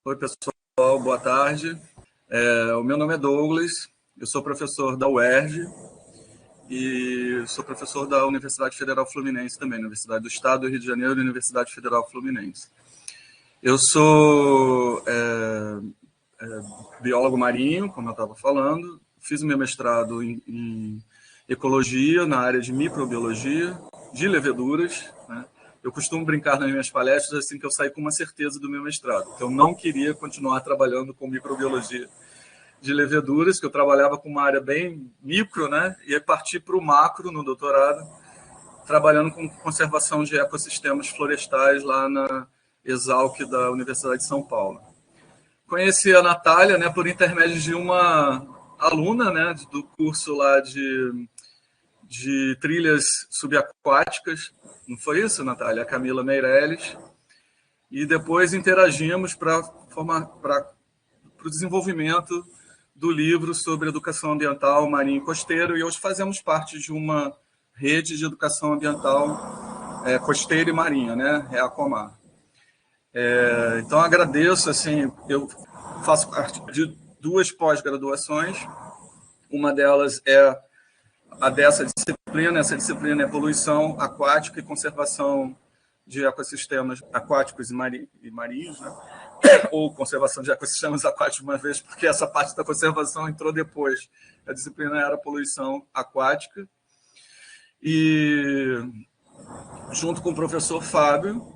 Oi, pessoal, boa tarde. O meu nome é Douglas, eu sou professor da UERJ e sou professor da Universidade Federal Fluminense também, Universidade do Estado do Rio de Janeiro e Universidade Federal Fluminense. Eu sou biólogo marinho, como eu estava falando, fiz o meu mestrado em ecologia, na área de microbiologia, de leveduras, né? Eu costumo brincar nas minhas palestras assim que eu saí com uma certeza do meu mestrado, que eu não queria continuar trabalhando com microbiologia de leveduras, que eu trabalhava com uma área bem micro, né? E aí parti para o macro no doutorado, trabalhando com conservação de ecossistemas florestais lá na Exalc da Universidade de São Paulo. Conheci a Natália, né, por intermédio de uma aluna, né, do curso lá de trilhas subaquáticas. Não foi isso, Natália? A Camila Meirelles. E depois interagimos para o desenvolvimento do livro sobre educação ambiental marinho e costeiro, e hoje fazemos parte de uma rede de educação ambiental costeira e marinha, né? É a Comar. Então, agradeço, assim, eu faço parte de duas pós-graduações, uma delas é a dessa disciplina, essa disciplina é poluição aquática e conservação de ecossistemas aquáticos e marinhos, né? Ou conservação de ecossistemas aquáticos, uma vez, porque essa parte da conservação entrou depois. A disciplina era poluição aquática. E, junto com o professor Fábio,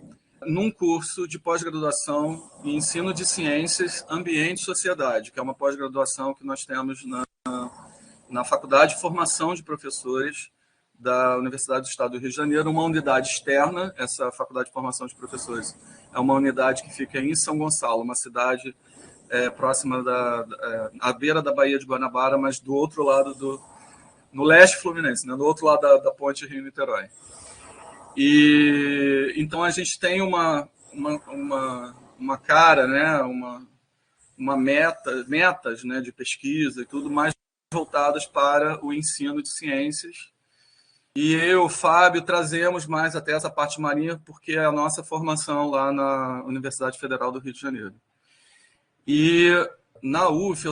num curso de pós-graduação em ensino de ciências, ambiente e sociedade, que é uma pós-graduação que nós temos na Faculdade de Formação de Professores da Universidade do Estado do Rio de Janeiro, uma unidade externa. Essa Faculdade de Formação de Professores é uma unidade que fica em São Gonçalo, uma cidade próxima à beira da Baía de Guanabara, mas do outro lado no leste fluminense, né, do outro lado da ponte Rio-Niterói. E então a gente tem uma cara, né, metas, né, de pesquisa e tudo mais voltadas para o ensino de ciências. E eu, Fábio, trazemos mais até essa parte marinha, porque é a nossa formação lá na Universidade Federal do Rio de Janeiro. E na UF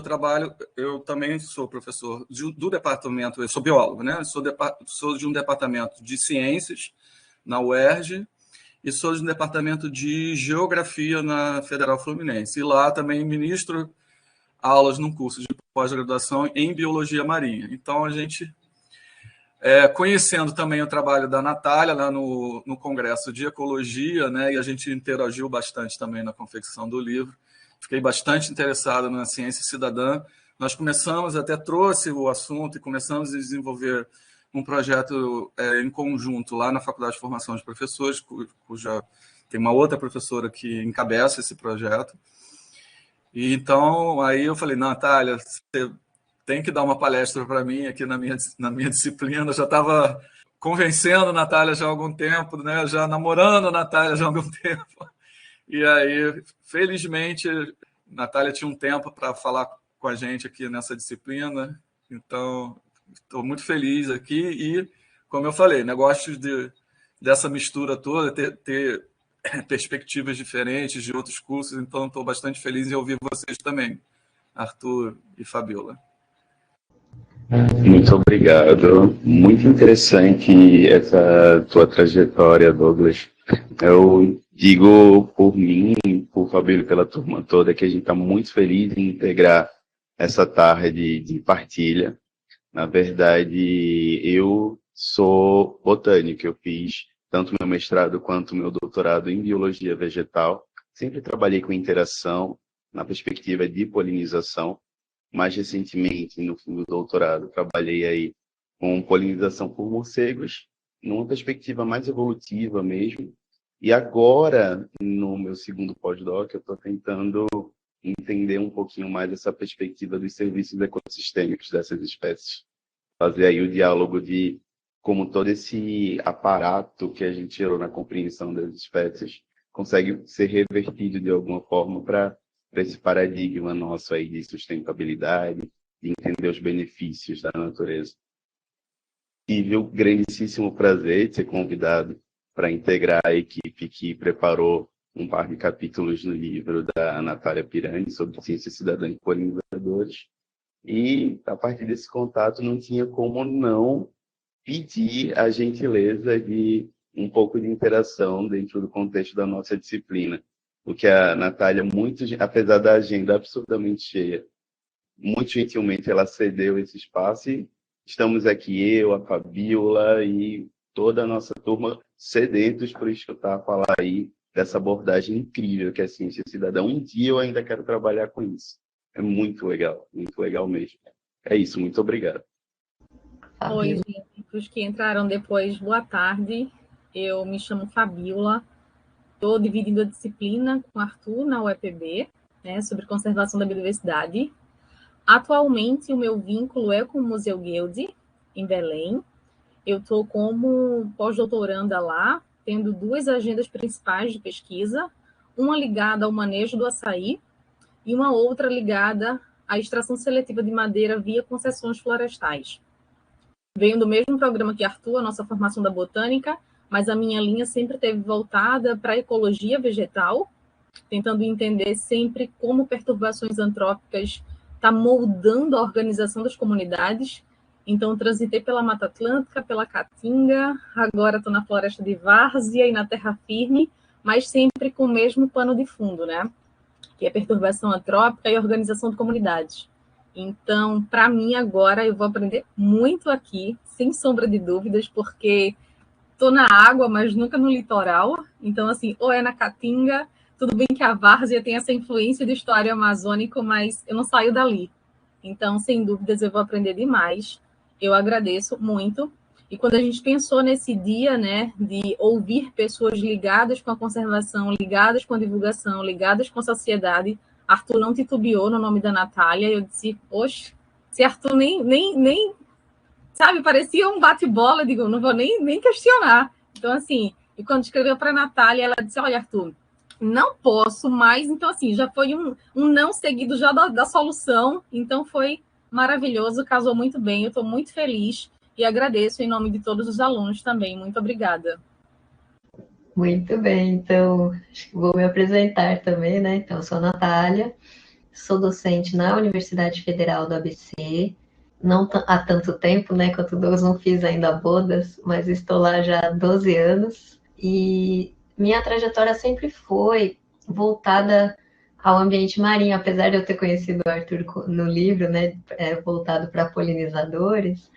eu também sou professor do departamento, eu sou biólogo, né? Sou de um departamento de ciências na UERJ e sou de um departamento de geografia na Federal Fluminense. E lá também ministro aulas num curso de pós-graduação em biologia marinha. Então, a gente, conhecendo também o trabalho da Natália lá no Congresso de Ecologia, né, e a gente interagiu bastante também na confecção do livro, fiquei bastante interessado na ciência cidadã. Nós até trouxe o assunto e começamos a desenvolver um projeto em conjunto lá na Faculdade de Formação de Professores, cuja tem uma outra professora que encabeça esse projeto. E então, aí eu falei, Natália, você tem que dar uma palestra para mim aqui na minha disciplina. Eu já estava convencendo a Natália já há algum tempo, né? Já namorando a Natália já há algum tempo. E aí, felizmente, a Natália tinha um tempo para falar com a gente aqui nessa disciplina. Então, estou muito feliz aqui e, como eu falei, negócio dessa mistura toda, ter perspectivas diferentes de outros cursos, então estou bastante feliz em ouvir vocês também, Arthur e Fabiola. Muito obrigado. Muito interessante essa tua trajetória, Douglas. Eu digo por mim, por Fabiola e pela turma toda, que a gente está muito feliz em integrar essa tarde de partilha. Na verdade, eu sou botânico, eu fiz tanto meu mestrado quanto meu doutorado em biologia vegetal. Sempre trabalhei com interação na perspectiva de polinização. Mais recentemente, no fim do doutorado, trabalhei aí com polinização por morcegos, numa perspectiva mais evolutiva mesmo. E agora, no meu segundo pós-doc, eu estou tentando entender um pouquinho mais essa perspectiva dos serviços ecossistêmicos dessas espécies. Fazer aí o diálogo de como todo esse aparato que a gente gerou na compreensão das espécies consegue ser revertido de alguma forma para esse paradigma nosso aí de sustentabilidade, de entender os benefícios da natureza. Tive o grandíssimo prazer de ser convidado para integrar a equipe que preparou um par de capítulos no livro da Natália Pirani sobre ciência cidadã e polinizadores. E, a partir desse contato, não tinha como não pedir a gentileza de um pouco de interação dentro do contexto da nossa disciplina. Porque a Natália, apesar da agenda absurdamente cheia, muito gentilmente ela cedeu esse espaço e estamos aqui, eu, a Fabíola e toda a nossa turma sedentos por escutar falar aí dessa abordagem incrível que é a ciência cidadã. Um dia eu ainda quero trabalhar com isso. É muito legal mesmo. É isso, muito obrigado. Oi, gente. Os que entraram depois, boa tarde. Eu me chamo Fabíola. Estou dividindo a disciplina com o Arthur na UEPB, né, sobre conservação da biodiversidade. Atualmente, o meu vínculo é com o Museu Guild, em Belém. Eu estou como pós-doutoranda lá, tendo 2 agendas principais de pesquisa, uma ligada ao manejo do açaí e uma outra ligada à extração seletiva de madeira via concessões florestais. Venho do mesmo programa que Arthur, a nossa formação da botânica, mas a minha linha sempre esteve voltada para a ecologia vegetal, tentando entender sempre como perturbações antrópicas estão moldando a organização das comunidades. Então, transitei pela Mata Atlântica, pela Caatinga, agora estou na Floresta de Várzea e na Terra Firme, mas sempre com o mesmo pano de fundo, né? Que é perturbação antrópica e organização de comunidades. Então, para mim, agora, eu vou aprender muito aqui, sem sombra de dúvidas, porque estou na água, mas nunca no litoral. Então, assim, ou é na Caatinga, tudo bem que a várzea tem essa influência do estuário amazônico, mas eu não saio dali. Então, sem dúvidas, eu vou aprender demais. Eu agradeço muito. E quando a gente pensou nesse dia, né, de ouvir pessoas ligadas com a conservação, ligadas com a divulgação, ligadas com a sociedade, Arthur não titubeou no nome da Natália. Eu disse, poxa, se Arthur nem sabe, parecia um bate-bola, eu digo, não vou nem questionar. Então, assim, e quando escreveu para a Natália, ela disse, olha, Arthur, não posso mais. Então, assim, já foi um não seguido já da solução. Então, foi maravilhoso, casou muito bem. Eu estou muito feliz e agradeço em nome de todos os alunos também. Muito obrigada. Muito bem, então, acho que vou me apresentar também, né? Então, eu sou a Natália, sou docente na Universidade Federal do ABC, não há tanto tempo, né? Quanto Deus, não fiz ainda bodas, mas estou lá já há 12 anos. E minha trajetória sempre foi voltada ao ambiente marinho, apesar de eu ter conhecido o Arthur no livro, né? Voltado para polinizadores,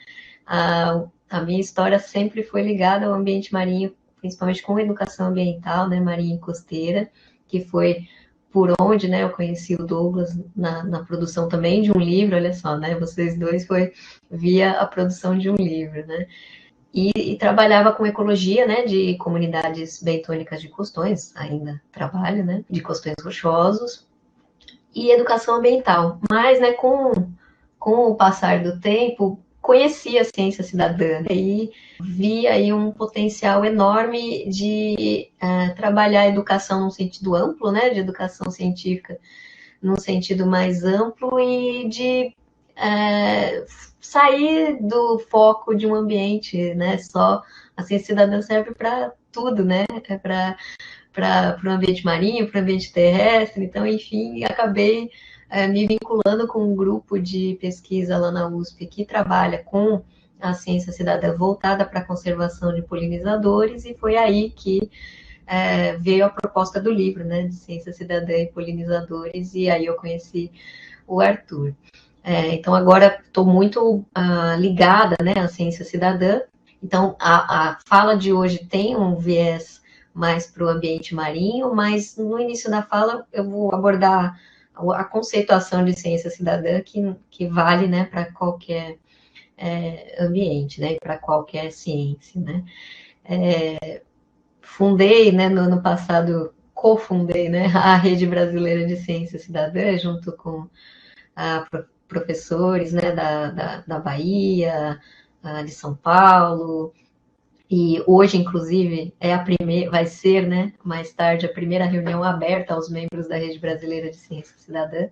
a minha história sempre foi ligada ao ambiente marinho, principalmente com educação ambiental, né? Marinha e costeira, que foi por onde, né, eu conheci o Douglas na produção também de um livro, olha só, né, vocês dois foi via a produção de um livro, né, e trabalhava com ecologia, né, de comunidades bentônicas de costões, ainda trabalho, né, de costões rochosos, e educação ambiental, mas, né, com o passar do tempo, conheci a ciência cidadã e vi aí um potencial enorme de trabalhar a educação num sentido amplo, né, de educação científica num sentido mais amplo e de sair do foco de um ambiente, né, só a ciência cidadã serve para tudo, né, para o ambiente marinho, para o ambiente terrestre, então, enfim, acabei me vinculando com um grupo de pesquisa lá na USP que trabalha com a ciência cidadã voltada para a conservação de polinizadores, e foi aí que veio a proposta do livro, né, de ciência cidadã e polinizadores, e aí eu conheci o Arthur. Então, agora estou muito ligada, né, à ciência cidadã, então a fala de hoje tem um viés mais para o ambiente marinho, mas no início da fala eu vou abordar a conceituação de ciência cidadã que vale, né, para qualquer ambiente, né, para qualquer ciência, né. Fundei, né, no ano passado, cofundei, né, a Rede Brasileira de Ciência Cidadã, junto com professores, né, da Bahia, de São Paulo, e hoje, inclusive, vai ser, né, mais tarde, a primeira reunião aberta aos membros da Rede Brasileira de Ciência Cidadã.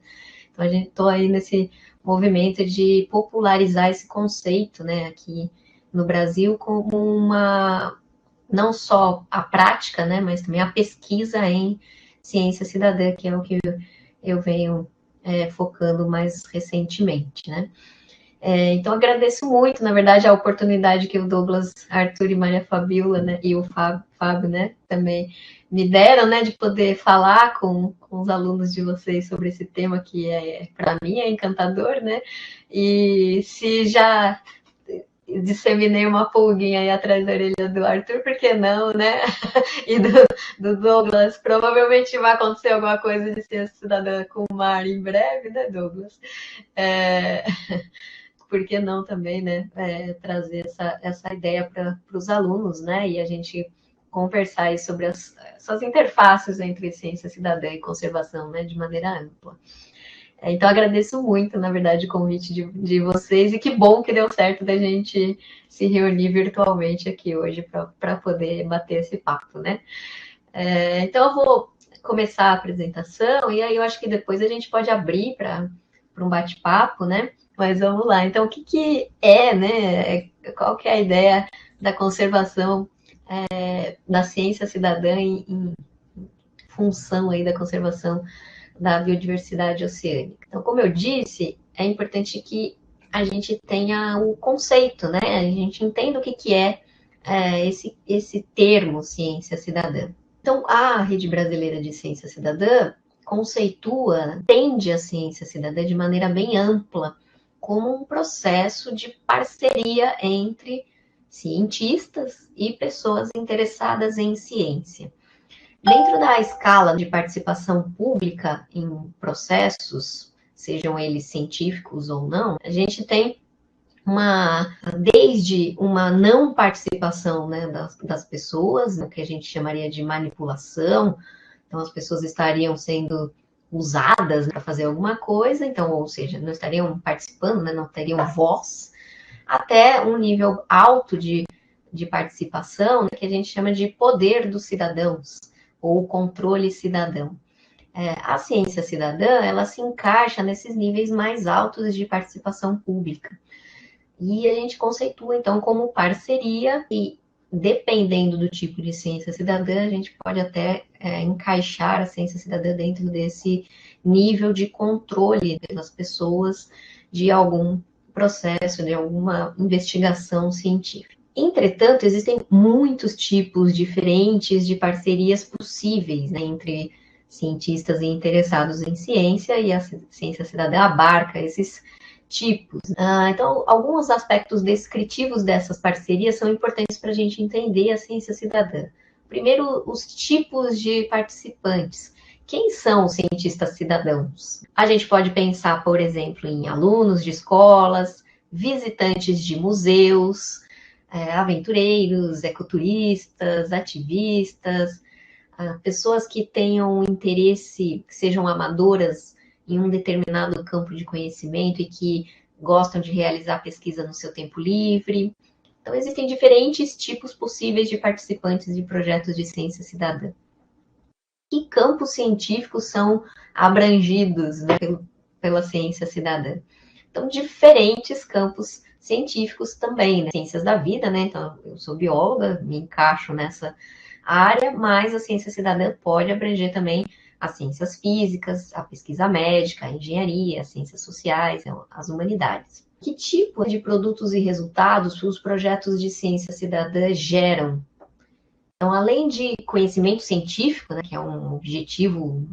Então, a gente está aí nesse movimento de popularizar esse conceito, né, aqui no Brasil, como não só a prática, né, mas também a pesquisa em ciência cidadã, que é o que eu venho focando mais recentemente, né. Então, agradeço muito, na verdade, a oportunidade que o Douglas, Arthur e Maria Fabiola, né, e o Fábio, né, também me deram, né, de poder falar com os alunos de vocês sobre esse tema que para mim, é encantador, né, e se já disseminei uma pulguinha aí atrás da orelha do Arthur, por que não, né, e do Douglas, provavelmente vai acontecer alguma coisa de ciência cidadã com o Mar em breve, né, Douglas? Por que não também, né, trazer essa ideia para os alunos, né, e a gente conversar aí sobre essas interfaces entre ciência cidadã e conservação, né, de maneira ampla. Então, agradeço muito, na verdade, o convite de vocês, e que bom que deu certo da gente se reunir virtualmente aqui hoje para poder bater esse papo, né. Então, eu vou começar a apresentação, e aí eu acho que depois a gente pode abrir para um bate-papo, né. Mas vamos lá. Então, o que é, né? Qual que é a ideia da conservação da ciência cidadã em função aí da conservação da biodiversidade oceânica? Então, como eu disse, é importante que a gente tenha o conceito, né? A gente entenda o que é esse termo ciência cidadã. Então, a Rede Brasileira de Ciência Cidadã conceitua, entende a ciência cidadã de maneira bem ampla, como um processo de parceria entre cientistas e pessoas interessadas em ciência. Dentro da escala de participação pública em processos, sejam eles científicos ou não, a gente tem desde uma não participação, né, das pessoas, o que a gente chamaria de manipulação, então as pessoas estariam sendo usadas para fazer alguma coisa, então, ou seja, não estariam participando, né, não teriam voz, até um nível alto de participação, né, que a gente chama de poder dos cidadãos, ou controle cidadão. A ciência cidadã, ela se encaixa nesses níveis mais altos de participação pública. E a gente conceitua, então, como parceria, e dependendo do tipo de ciência cidadã, a gente pode até encaixar a ciência cidadã dentro desse nível de controle das pessoas de algum processo, de alguma investigação científica. Entretanto, existem muitos tipos diferentes de parcerias possíveis, né, entre cientistas e interessados em ciência, e a ciência cidadã abarca esses tipos. Então, alguns aspectos descritivos dessas parcerias são importantes para a gente entender a ciência cidadã. Primeiro, os tipos de participantes. Quem são os cientistas cidadãos? A gente pode pensar, por exemplo, em alunos de escolas, visitantes de museus, aventureiros, ecoturistas, ativistas, pessoas que tenham interesse, que sejam amadoras em um determinado campo de conhecimento e que gostam de realizar pesquisa no seu tempo livre. Então, existem diferentes tipos possíveis de participantes de projetos de ciência cidadã. Que campos científicos são abrangidos, né, pela ciência cidadã? Então, diferentes campos científicos também, né? Ciências da vida, né? Então, eu sou bióloga, me encaixo nessa área, mas a ciência cidadã pode abranger também as ciências físicas, a pesquisa médica, a engenharia, as ciências sociais, as humanidades. Que tipo de produtos e resultados os projetos de ciência cidadã geram? Então, além de conhecimento científico, né, que é um objetivo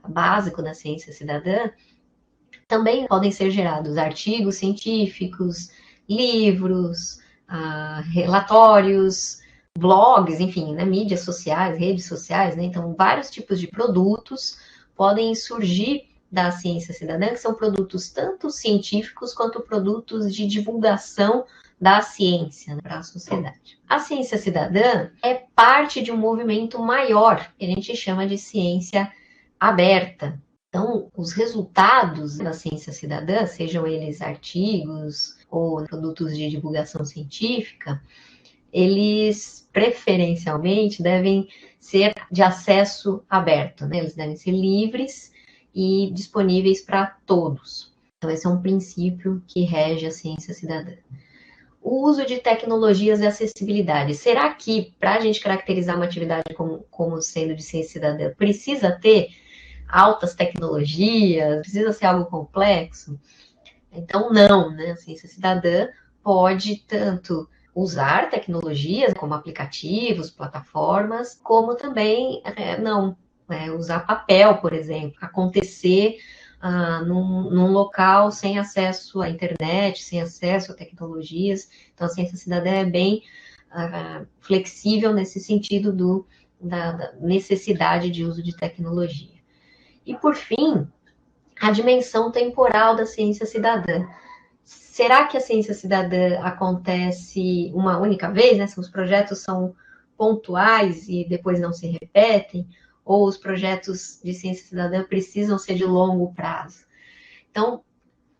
básico da ciência cidadã, também podem ser gerados artigos científicos, livros, relatórios, blogs, enfim, né, mídias sociais, redes sociais, né? Então, vários tipos de produtos podem surgir da ciência cidadã, que são produtos tanto científicos quanto produtos de divulgação da ciência, né, para a sociedade. A ciência cidadã é parte de um movimento maior, que a gente chama de ciência aberta. Então, os resultados da ciência cidadã, sejam eles artigos ou produtos de divulgação científica, eles preferencialmente devem ser de acesso aberto, né? Eles devem ser livres e disponíveis para todos. Então, esse é um princípio que rege a ciência cidadã. O uso de tecnologias e acessibilidade. Será que, para a gente caracterizar uma atividade como sendo de ciência cidadã, precisa ter altas tecnologias? Precisa ser algo complexo? Então, não, né? A ciência cidadã pode tanto usar tecnologias como aplicativos, plataformas, como também não, usar papel, por exemplo, acontecer num local sem acesso à internet, sem acesso a tecnologias. Então, a ciência cidadã é bem flexível nesse sentido da necessidade de uso de tecnologia. E, por fim, a dimensão temporal da ciência cidadã. Será que a ciência cidadã acontece uma única vez, né? Se os projetos são pontuais e depois não se repetem, ou os projetos de ciência cidadã precisam ser de longo prazo? Então,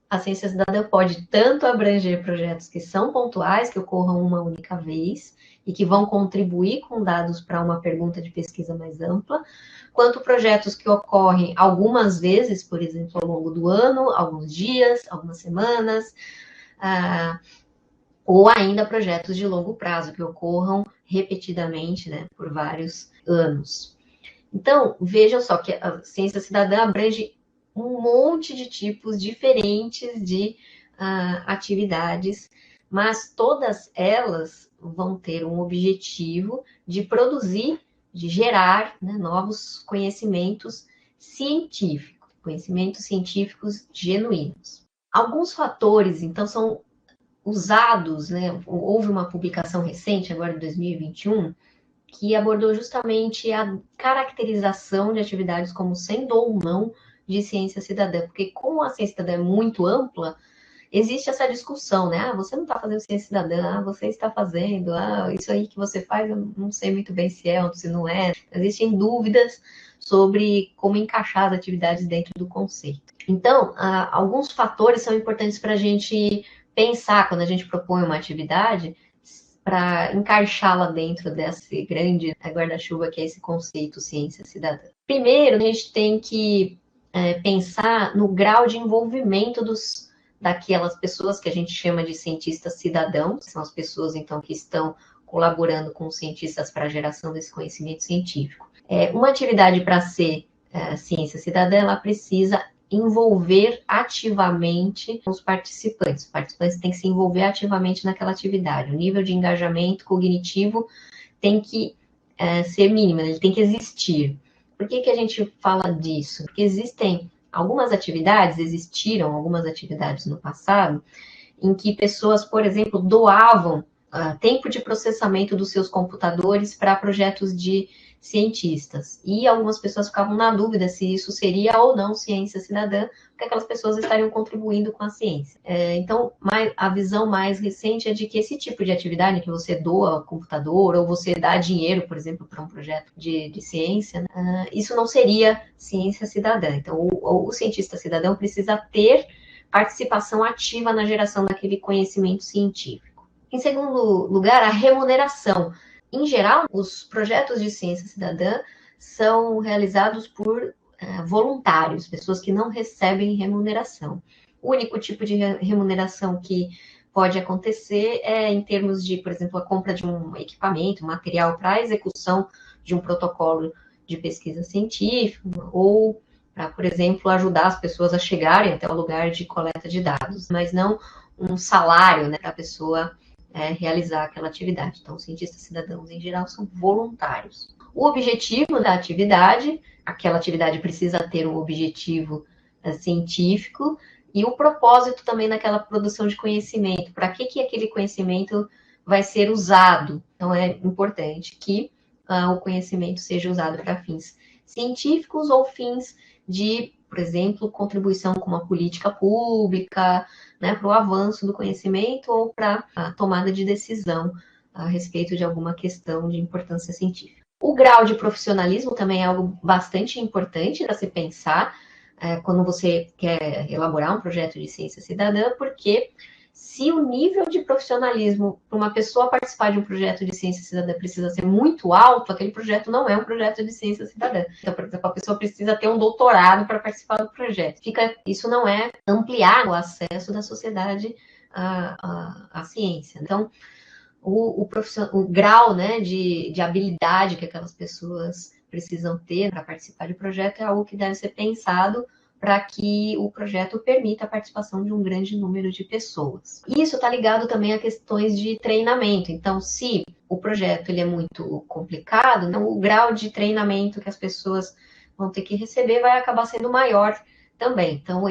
a ciência cidadã pode tanto abranger projetos que são pontuais, que ocorram uma única vez, e que vão contribuir com dados para uma pergunta de pesquisa mais ampla, quanto projetos que ocorrem algumas vezes, por exemplo, ao longo do ano, alguns dias, algumas semanas, ou ainda projetos de longo prazo, que ocorram repetidamente, né, por vários anos. Então, vejam só que a ciência cidadã abrange um monte de tipos diferentes de atividades, mas todas elas vão ter um objetivo de produzir, de gerar, né, novos conhecimentos científicos genuínos. Alguns fatores, então, são usados, né? Houve uma publicação recente, agora de 2021, que abordou justamente a caracterização de atividades como sendo ou não de ciência cidadã, porque como a ciência cidadã é muito ampla, existe essa discussão, né? Você não está fazendo ciência cidadã, você está fazendo, isso aí que você faz, eu não sei muito bem se é ou se não é. Existem dúvidas sobre como encaixar as atividades dentro do conceito. Então, alguns fatores são importantes para a gente pensar quando a gente propõe uma atividade, para encaixá-la dentro desse grande guarda-chuva que é esse conceito ciência cidadã. Primeiro, a gente tem que pensar no grau de envolvimento daquelas pessoas que a gente chama de cientistas cidadãos, são as pessoas, então, que estão colaborando com os cientistas para a geração desse conhecimento científico. Uma atividade para ser ciência cidadã, ela precisa envolver ativamente os participantes. Os participantes têm que se envolver ativamente naquela atividade. O nível de engajamento cognitivo tem que ser mínimo, ele tem que existir. Por que a gente fala disso? Porque existiram algumas atividades no passado, em que pessoas, por exemplo, doavam tempo de processamento dos seus computadores para projetos de cientistas. E algumas pessoas ficavam na dúvida se isso seria ou não ciência cidadã, porque aquelas pessoas estariam contribuindo com a ciência. Então, a visão mais recente é de que esse tipo de atividade, que você doa computador, ou você dá dinheiro, por exemplo, para um projeto de ciência, né, isso não seria ciência cidadã. Então, o cientista cidadão precisa ter participação ativa na geração daquele conhecimento científico. Em segundo lugar, a remuneração. Em geral, os projetos de ciência cidadã são realizados por voluntários, pessoas que não recebem remuneração. O único tipo de remuneração que pode acontecer é em termos de, por exemplo, a compra de um equipamento, um material para a execução de um protocolo de pesquisa científica, ou para, por exemplo, ajudar as pessoas a chegarem até o lugar de coleta de dados, mas não um salário, né, para a pessoa realizar aquela atividade. Então, os cientistas cidadãos, em geral, são voluntários. O objetivo da atividade, aquela atividade precisa ter um objetivo científico, e o propósito também naquela produção de conhecimento. Para que aquele conhecimento vai ser usado? Então, é importante que o conhecimento seja usado para fins científicos ou fins de, por exemplo, contribuição com uma política pública, né, para o avanço do conhecimento ou para a tomada de decisão a respeito de alguma questão de importância científica. O grau de profissionalismo também é algo bastante importante para se pensar quando você quer elaborar um projeto de ciência cidadã, porque se o nível de profissionalismo para uma pessoa participar de um projeto de ciência cidadã precisa ser muito alto, aquele projeto não é um projeto de ciência cidadã. Então, por exemplo, a pessoa precisa ter um doutorado para participar do projeto. Isso não é ampliar o acesso da sociedade a ciência. Então, o grau, né, de habilidade que aquelas pessoas precisam ter para participar de projeto é algo que deve ser pensado para que o projeto permita a participação de um grande número de pessoas. E isso está ligado também a questões de treinamento. Então, se o projeto ele é muito complicado, então o grau de treinamento que as pessoas vão ter que receber vai acabar sendo maior também. Então,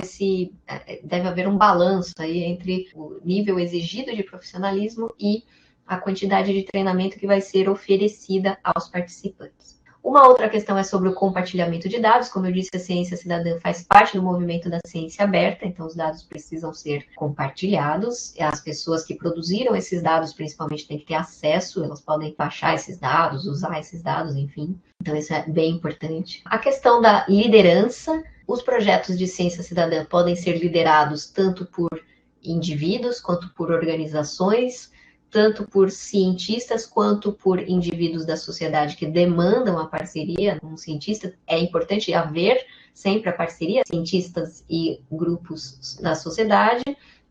deve haver um balanço aí entre o nível exigido de profissionalismo e a quantidade de treinamento que vai ser oferecida aos participantes. Uma outra questão é sobre o compartilhamento de dados. Como eu disse, a ciência cidadã faz parte do movimento da ciência aberta, então os dados precisam ser compartilhados. As pessoas que produziram esses dados, principalmente, têm que ter acesso, elas podem baixar esses dados, usar esses dados, enfim. Então, isso é bem importante. A questão da liderança. Os projetos de ciência cidadã podem ser liderados tanto por indivíduos quanto por organizações, tanto por cientistas quanto por indivíduos da sociedade que demandam a parceria. Um cientista, é importante haver sempre a parceria, cientistas e grupos da sociedade,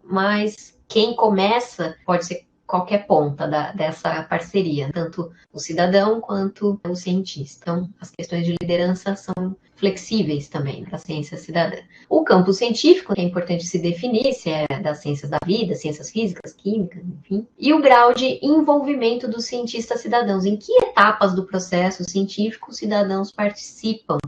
mas quem começa pode ser qualquer ponta dessa parceria, tanto o cidadão quanto o cientista. Então, as questões de liderança são flexíveis também para a ciência cidadã. O campo científico, que é importante se definir, se é das ciências da vida, ciências físicas, químicas, enfim. E o grau de envolvimento dos cientistas cidadãos. Em que etapas do processo científico os cidadãos participam?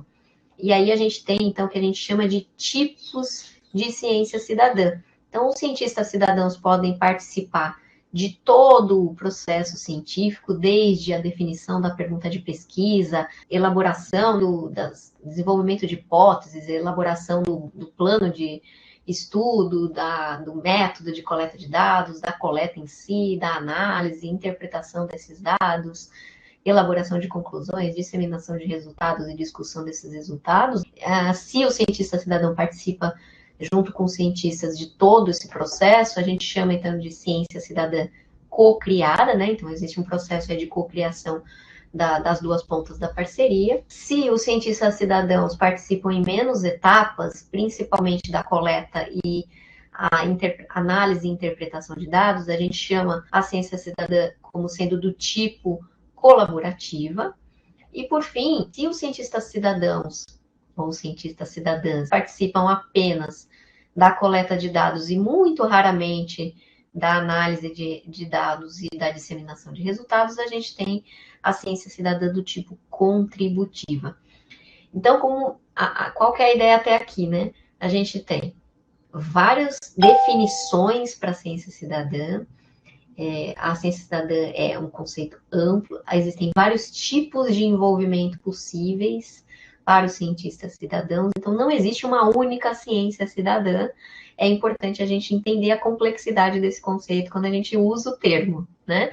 E aí a gente tem, então, o que a gente chama de tipos de ciência cidadã. Então, os cientistas cidadãos podem participar de todo o processo científico, desde a definição da pergunta de pesquisa, elaboração do desenvolvimento de hipóteses, elaboração do plano de estudo, do método de coleta de dados, da coleta em si, da análise, interpretação desses dados, elaboração de conclusões, disseminação de resultados e discussão desses resultados. Se o cientista cidadão participa junto com cientistas de todo esse processo, a gente chama então de ciência cidadã co-criada, né? Então existe um processo de co-criação das duas pontas da parceria. Se os cientistas cidadãos participam em menos etapas, principalmente da coleta e a análise e interpretação de dados, a gente chama a ciência cidadã como sendo do tipo colaborativa. E por fim, se os cientistas cidadãos ou cientistas cidadãs participam apenas da coleta de dados e muito raramente da análise de dados e da disseminação de resultados, a gente tem a ciência cidadã do tipo contributiva. Então, qual que é a ideia até aqui, né? A gente tem várias definições para a ciência cidadã. A ciência cidadã é um conceito amplo, existem vários tipos de envolvimento possíveis para os cientistas cidadãos, então não existe uma única ciência cidadã. É importante a gente entender a complexidade desse conceito quando a gente usa o termo, né?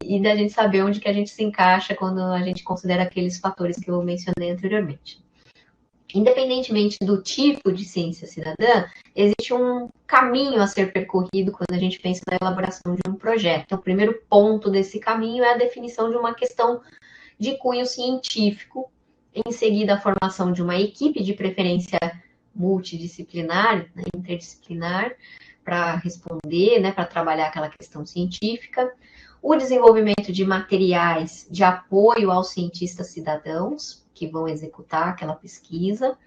E da gente saber onde que a gente se encaixa quando a gente considera aqueles fatores que eu mencionei anteriormente. Independentemente do tipo de ciência cidadã, existe um caminho a ser percorrido quando a gente pensa na elaboração de um projeto. Então, o primeiro ponto desse caminho é a definição de uma questão de cunho científico, em seguida a formação de uma equipe de preferência multidisciplinar, né, interdisciplinar, para responder, né, para trabalhar aquela questão científica, o desenvolvimento de materiais de apoio aos cientistas cidadãos, que vão executar aquela pesquisa,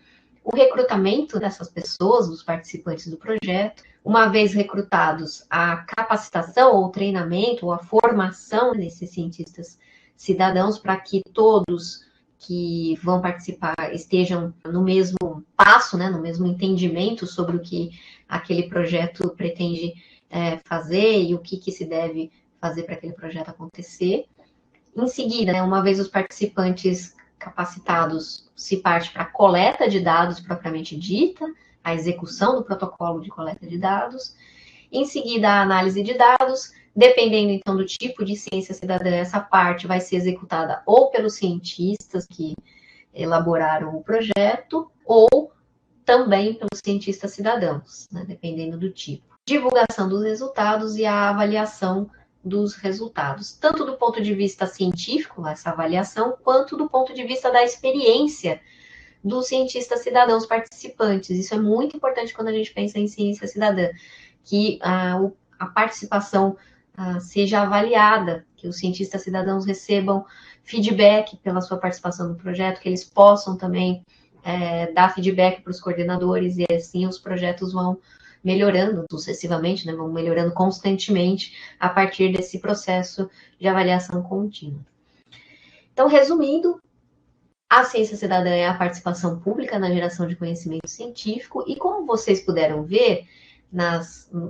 o recrutamento dessas pessoas, os participantes do projeto, uma vez recrutados, a capacitação ou treinamento ou a formação desses cientistas cidadãos para que todos que vão participar estejam no mesmo passo, né, no mesmo entendimento sobre o que aquele projeto pretende fazer e o que se deve fazer para aquele projeto acontecer. Em seguida, né, uma vez os participantes capacitados, se parte para a coleta de dados propriamente dita, a execução do protocolo de coleta de dados. Em seguida, a análise de dados, dependendo então do tipo de ciência cidadã, essa parte vai ser executada ou pelos cientistas que elaboraram o projeto, ou também pelos cientistas cidadãos, né, dependendo do tipo. Divulgação dos resultados e a avaliação dos resultados, tanto do ponto de vista científico, essa avaliação, quanto do ponto de vista da experiência dos cientistas cidadãos participantes. Isso é muito importante quando a gente pensa em ciência cidadã. que a participação seja avaliada, que os cientistas cidadãos recebam feedback pela sua participação no projeto, que eles possam também dar feedback para os coordenadores, e assim os projetos vão melhorando sucessivamente, né, vão melhorando constantemente a partir desse processo de avaliação contínua. Então, resumindo, a ciência cidadã é a participação pública na geração de conhecimento científico, e como vocês puderam ver,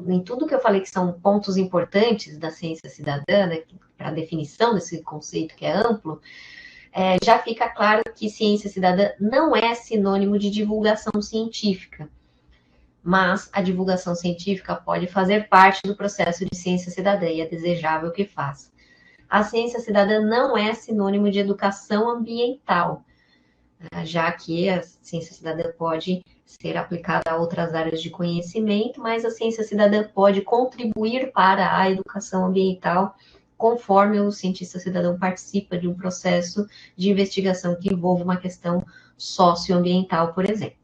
em tudo que eu falei que são pontos importantes da ciência cidadã, né, para a definição desse conceito que é amplo, já fica claro que ciência cidadã não é sinônimo de divulgação científica, mas a divulgação científica pode fazer parte do processo de ciência cidadã, e é desejável que faça. A ciência cidadã não é sinônimo de educação ambiental, já que a ciência cidadã pode ser aplicada a outras áreas de conhecimento, mas a ciência cidadã pode contribuir para a educação ambiental, conforme o cientista cidadão participa de um processo de investigação que envolve uma questão socioambiental, por exemplo.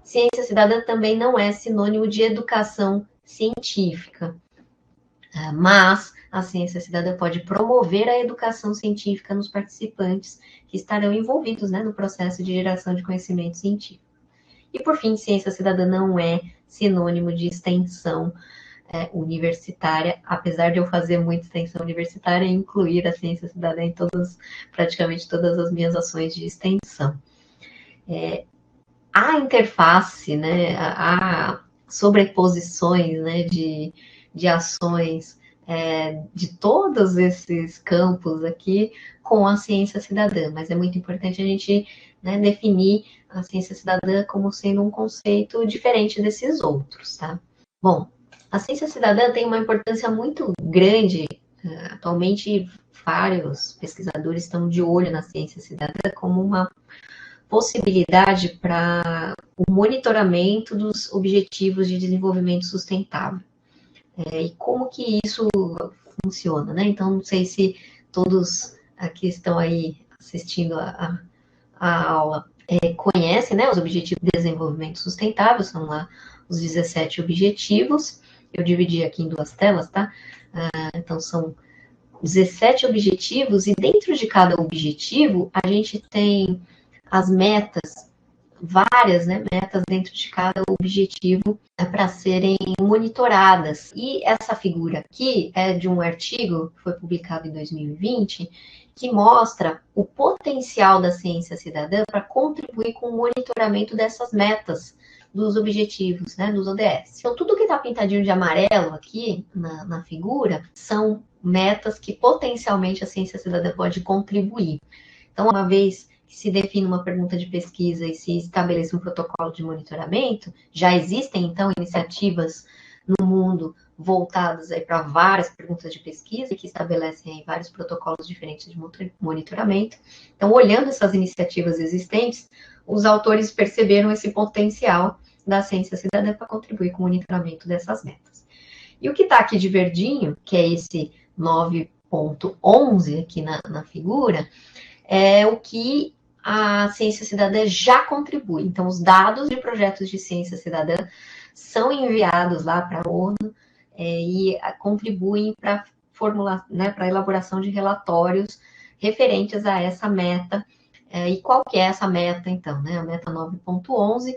Ciência cidadã também não é sinônimo de educação científica, mas a ciência cidadã pode promover a educação científica nos participantes que estarão envolvidos, né, no processo de geração de conhecimento científico. E, por fim, ciência cidadã não é sinônimo de extensão universitária, apesar de eu fazer muita extensão universitária e incluir a ciência cidadã em praticamente todas as minhas ações de extensão. A interface, né, há sobreposições, né, de ações de todos esses campos aqui com a ciência cidadã, mas é muito importante a gente, né, definir a ciência cidadã como sendo um conceito diferente desses outros, tá? Bom, a ciência cidadã tem uma importância muito grande. Atualmente, vários pesquisadores estão de olho na ciência cidadã como uma possibilidade para o monitoramento dos objetivos de desenvolvimento sustentável. E como que isso funciona, né? Então, não sei se todos aqui estão aí assistindo a aula conhecem, né, os Objetivos de Desenvolvimento Sustentável, são lá os 17 objetivos. Eu dividi aqui em duas telas, tá? Então, são 17 objetivos, e dentro de cada objetivo, a gente tem as metas, várias, né, metas dentro de cada objetivo para serem monitoradas. E essa figura aqui é de um artigo que foi publicado em 2020, que mostra o potencial da ciência cidadã para contribuir com o monitoramento dessas metas dos objetivos, né, dos ODS. Então, tudo que está pintadinho de amarelo aqui na figura são metas que potencialmente a ciência cidadã pode contribuir. Então, uma vez que se define uma pergunta de pesquisa e se estabelece um protocolo de monitoramento, já existem, então, iniciativas no mundo voltadas para várias perguntas de pesquisa, que estabelecem aí vários protocolos diferentes de monitoramento. Então, olhando essas iniciativas existentes, os autores perceberam esse potencial da ciência cidadã para contribuir com o monitoramento dessas metas. E o que está aqui de verdinho, que é esse 9.11 aqui na figura, é o que a ciência cidadã já contribui. Então, os dados de projetos de ciência cidadã são enviados lá para a ONU e contribuem para a elaboração de relatórios referentes a essa meta. E qual que é essa meta, então? Né? A meta 9.11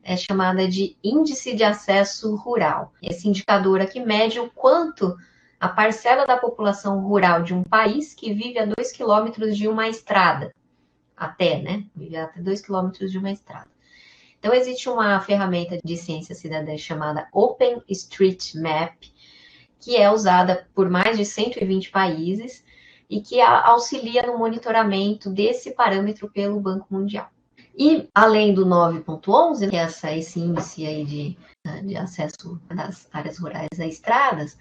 é chamada de Índice de Acesso Rural. Esse indicador aqui mede o quanto a parcela da população rural de um país que vive a 2 quilômetros de uma estrada, vive até 2 quilômetros de uma estrada. Então, existe uma ferramenta de ciência cidadã chamada OpenStreetMap, que é usada por mais de 120 países e que auxilia no monitoramento desse parâmetro pelo Banco Mundial. E, além do 9.11, que é esse índice aí de acesso das áreas rurais a estradas,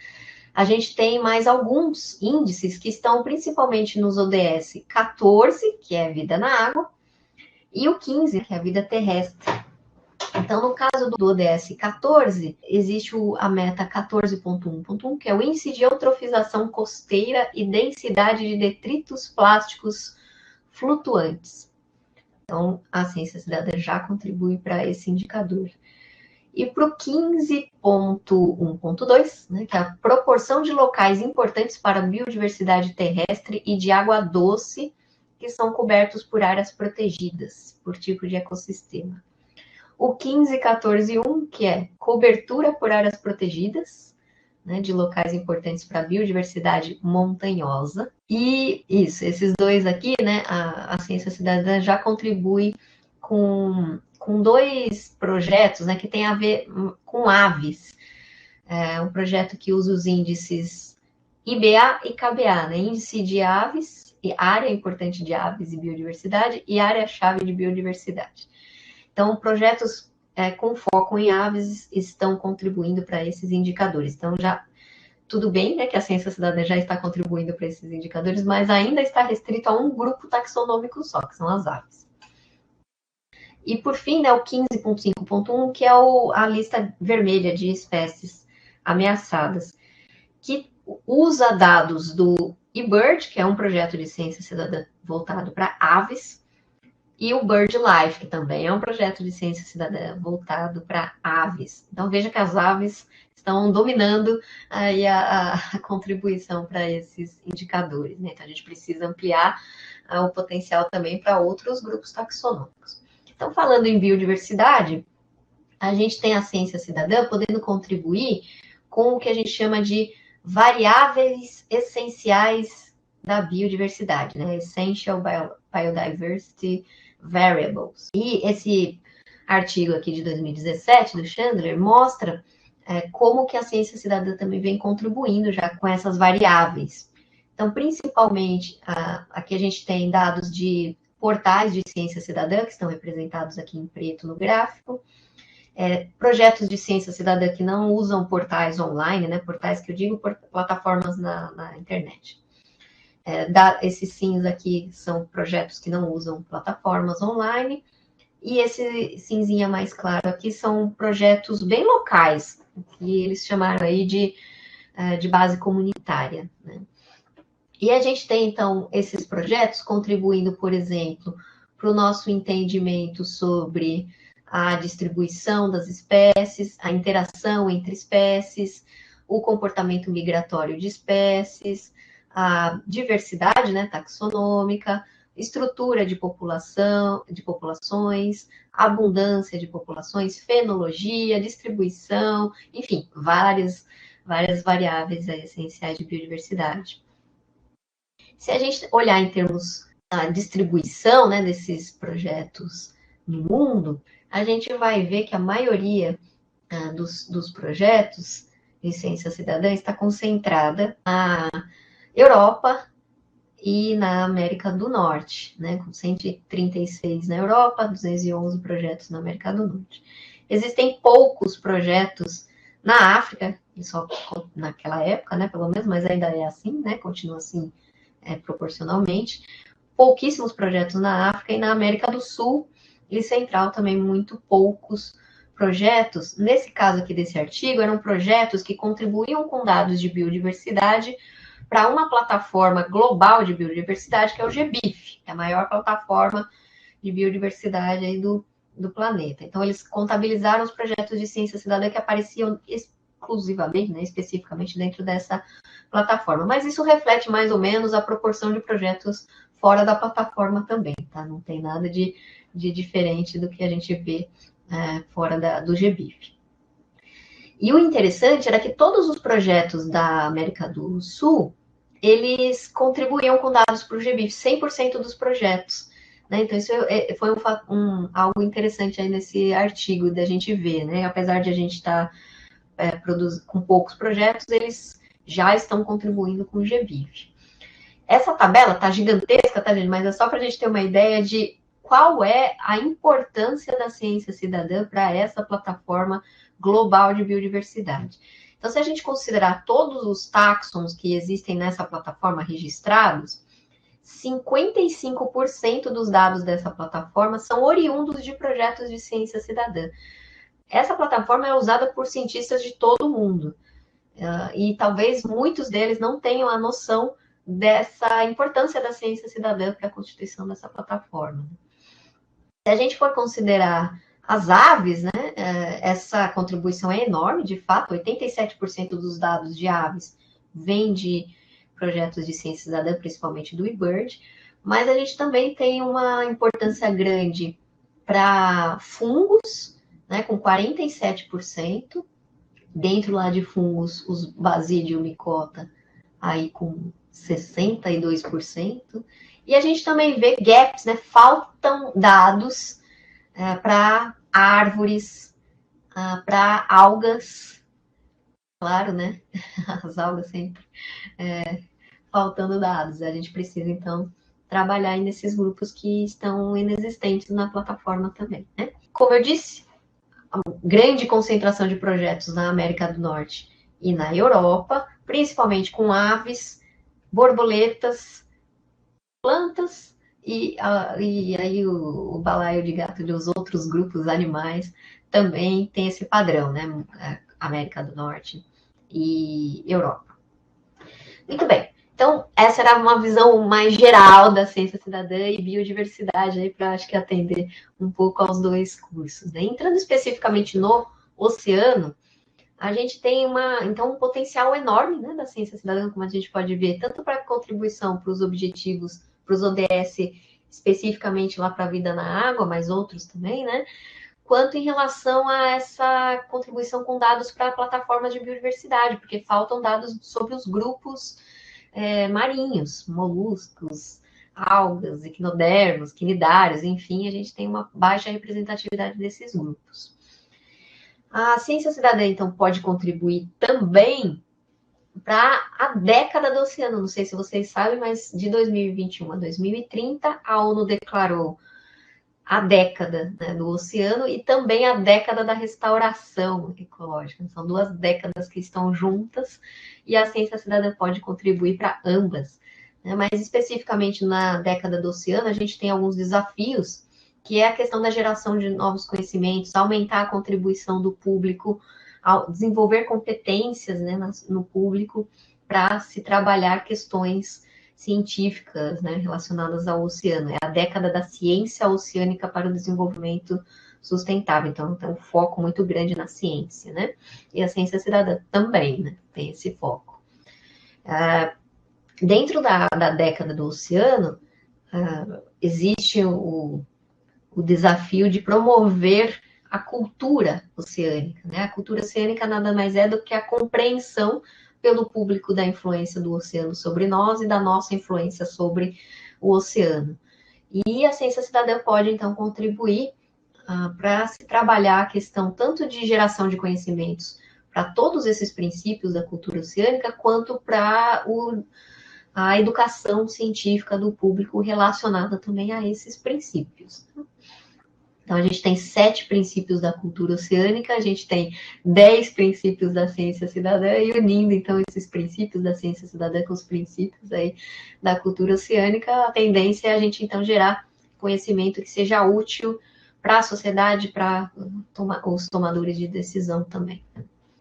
a gente tem mais alguns índices que estão principalmente nos ODS 14, que é vida na água, e o 15, que é a vida terrestre. Então, no caso do ODS 14, existe a meta 14.1.1, que é o índice de eutrofização costeira e densidade de detritos plásticos flutuantes. Então, a ciência cidadã já contribui para esse indicador. E para o 15.1.2, né, que é a proporção de locais importantes para a biodiversidade terrestre e de água doce que são cobertos por áreas protegidas, por tipo de ecossistema. O 15.14.1, que é cobertura por áreas protegidas, né, de locais importantes para a biodiversidade montanhosa. E isso, esses dois aqui, né, a Ciência Cidadã já contribui com 2 projetos, né, que tem a ver com aves. É um projeto que usa os índices IBA e KBA, né, Índice de Aves, e Área Importante de Aves e Biodiversidade, e Área-Chave de Biodiversidade. Então, projetos com foco em aves estão contribuindo para esses indicadores. Então, já tudo bem, né, que a Ciência Cidadã já está contribuindo para esses indicadores, mas ainda está restrito a um grupo taxonômico só, que são as aves. E, por fim, né, o 15.5.1, que é a lista vermelha de espécies ameaçadas, que usa dados do eBird, que é um projeto de ciência cidadã voltado para aves, e o BirdLife, que também é um projeto de ciência cidadã voltado para aves. Então, veja que as aves estão dominando aí a contribuição para esses indicadores, né? Então, a gente precisa ampliar o potencial também para outros grupos taxonômicos. Então, falando em biodiversidade, a gente tem a ciência cidadã podendo contribuir com o que a gente chama de variáveis essenciais da biodiversidade, né? Essential Biodiversity Variables. E esse artigo aqui de 2017 do Chandler mostra como que a ciência cidadã também vem contribuindo já com essas variáveis. Então, principalmente, aqui a gente tem dados de portais de ciência cidadã, que estão representados aqui em preto no gráfico, projetos de ciência cidadã que não usam portais online, né? Portais que eu digo, plataformas na internet. Esses cinza aqui são projetos que não usam plataformas online, e esse cinzinha mais claro aqui são projetos bem locais, que eles chamaram aí de base comunitária, né? E a gente tem, então, esses projetos contribuindo, por exemplo, para o nosso entendimento sobre a distribuição das espécies, a interação entre espécies, o comportamento migratório de espécies, a diversidade, né, taxonômica, estrutura de populações, abundância de populações, fenologia, distribuição, enfim, várias variáveis essenciais de biodiversidade. Se a gente olhar em termos da distribuição, né, desses projetos no mundo, a gente vai ver que a maioria dos projetos de ciência cidadã está concentrada na Europa e na América do Norte, né, com 136 na Europa, 211 projetos na América do Norte. Existem poucos projetos na África, só naquela época, né, pelo menos, mas ainda é assim, né, continua assim proporcionalmente. Pouquíssimos projetos na África e na América do Sul e Central também muito poucos projetos. Nesse caso aqui desse artigo, eram projetos que contribuíam com dados de biodiversidade para uma plataforma global de biodiversidade, que é o GBIF, que é a maior plataforma de biodiversidade aí do planeta. Então, eles contabilizaram os projetos de ciência cidadã que apareciam exclusivamente, né, especificamente dentro dessa plataforma. Mas isso reflete mais ou menos a proporção de projetos fora da plataforma também, tá? Não tem nada de diferente do que a gente vê fora do GBIF. E o interessante era que todos os projetos da América do Sul, eles contribuíam com dados para o GBIF, 100% dos projetos, né? Então, isso foi algo interessante aí nesse artigo da gente ver, né? Apesar de a gente estar com poucos projetos, eles já estão contribuindo com o GBIF. Essa tabela tá gigantesca, tá, gente? Mas é só para a gente ter uma ideia de qual é a importância da ciência cidadã para essa plataforma global de biodiversidade. Então, se a gente considerar todos os táxons que existem nessa plataforma registrados, 55% dos dados dessa plataforma são oriundos de projetos de ciência cidadã. Essa plataforma é usada por cientistas de todo o mundo. E talvez muitos deles não tenham a noção dessa importância da ciência cidadã para a constituição dessa plataforma. Se a gente for considerar As aves, né, essa contribuição é enorme, de fato, 87% dos dados de aves vem de projetos de ciência cidadã, principalmente do eBird, mas a gente também tem uma importância grande para fungos, né, com 47%, dentro lá de fungos, os Basidium micota, aí com 62%, e a gente também vê gaps, né, faltam dados para árvores, para algas, claro, né, as algas sempre faltando dados, a gente precisa, então, trabalhar aí nesses grupos que estão inexistentes na plataforma também, né? Como eu disse, grande concentração de projetos na América do Norte e na Europa, principalmente com aves, borboletas, plantas e aí o balaio de gato dos outros grupos animais também tem esse padrão, né? América do Norte e Europa. Muito bem. Então, essa era uma visão mais geral da ciência cidadã e biodiversidade, aí para acho que atender um pouco aos dois cursos, né? Entrando especificamente no oceano, a gente tem um potencial enorme, né, da ciência cidadã, como a gente pode ver, tanto para contribuição para os objetivos, para os ODS, especificamente lá para a vida na água, mas outros também, né? Quanto em relação a essa contribuição com dados para plataformas de biodiversidade, porque faltam dados sobre os grupos marinhos, moluscos, algas, equinodermos, quinidários, enfim, a gente tem uma baixa representatividade desses grupos. A ciência cidadã, então, pode contribuir também para a década do oceano. Não sei se vocês sabem, mas de 2021 a 2030, a ONU declarou a década, né, do oceano e também a década da restauração ecológica. São 2 décadas que estão juntas e a ciência cidadã pode contribuir para ambas, né? Mas especificamente na década do oceano, a gente tem alguns desafios, que é a questão da geração de novos conhecimentos, aumentar a contribuição do público, desenvolver competências, né, no público para se trabalhar questões científicas, né, relacionadas ao oceano. É a década da ciência oceânica para o desenvolvimento sustentável. Então, tem um foco muito grande na ciência, né? E a ciência cidadã também, né, tem esse foco. Dentro da década do oceano, existe o desafio de promover a cultura oceânica, né? A cultura oceânica nada mais é do que a compreensão pelo público da influência do oceano sobre nós e da nossa influência sobre o oceano. E a ciência cidadã pode, então, contribuir para se trabalhar a questão tanto de geração de conhecimentos para todos esses princípios da cultura oceânica, quanto para a educação científica do público relacionada também a esses princípios. Então, a gente tem 7 princípios da cultura oceânica, a gente tem 10 princípios da ciência cidadã, e unindo, então, esses princípios da ciência cidadã com os princípios aí da cultura oceânica, a tendência é a gente, então, gerar conhecimento que seja útil para a sociedade, para os tomadores de decisão também.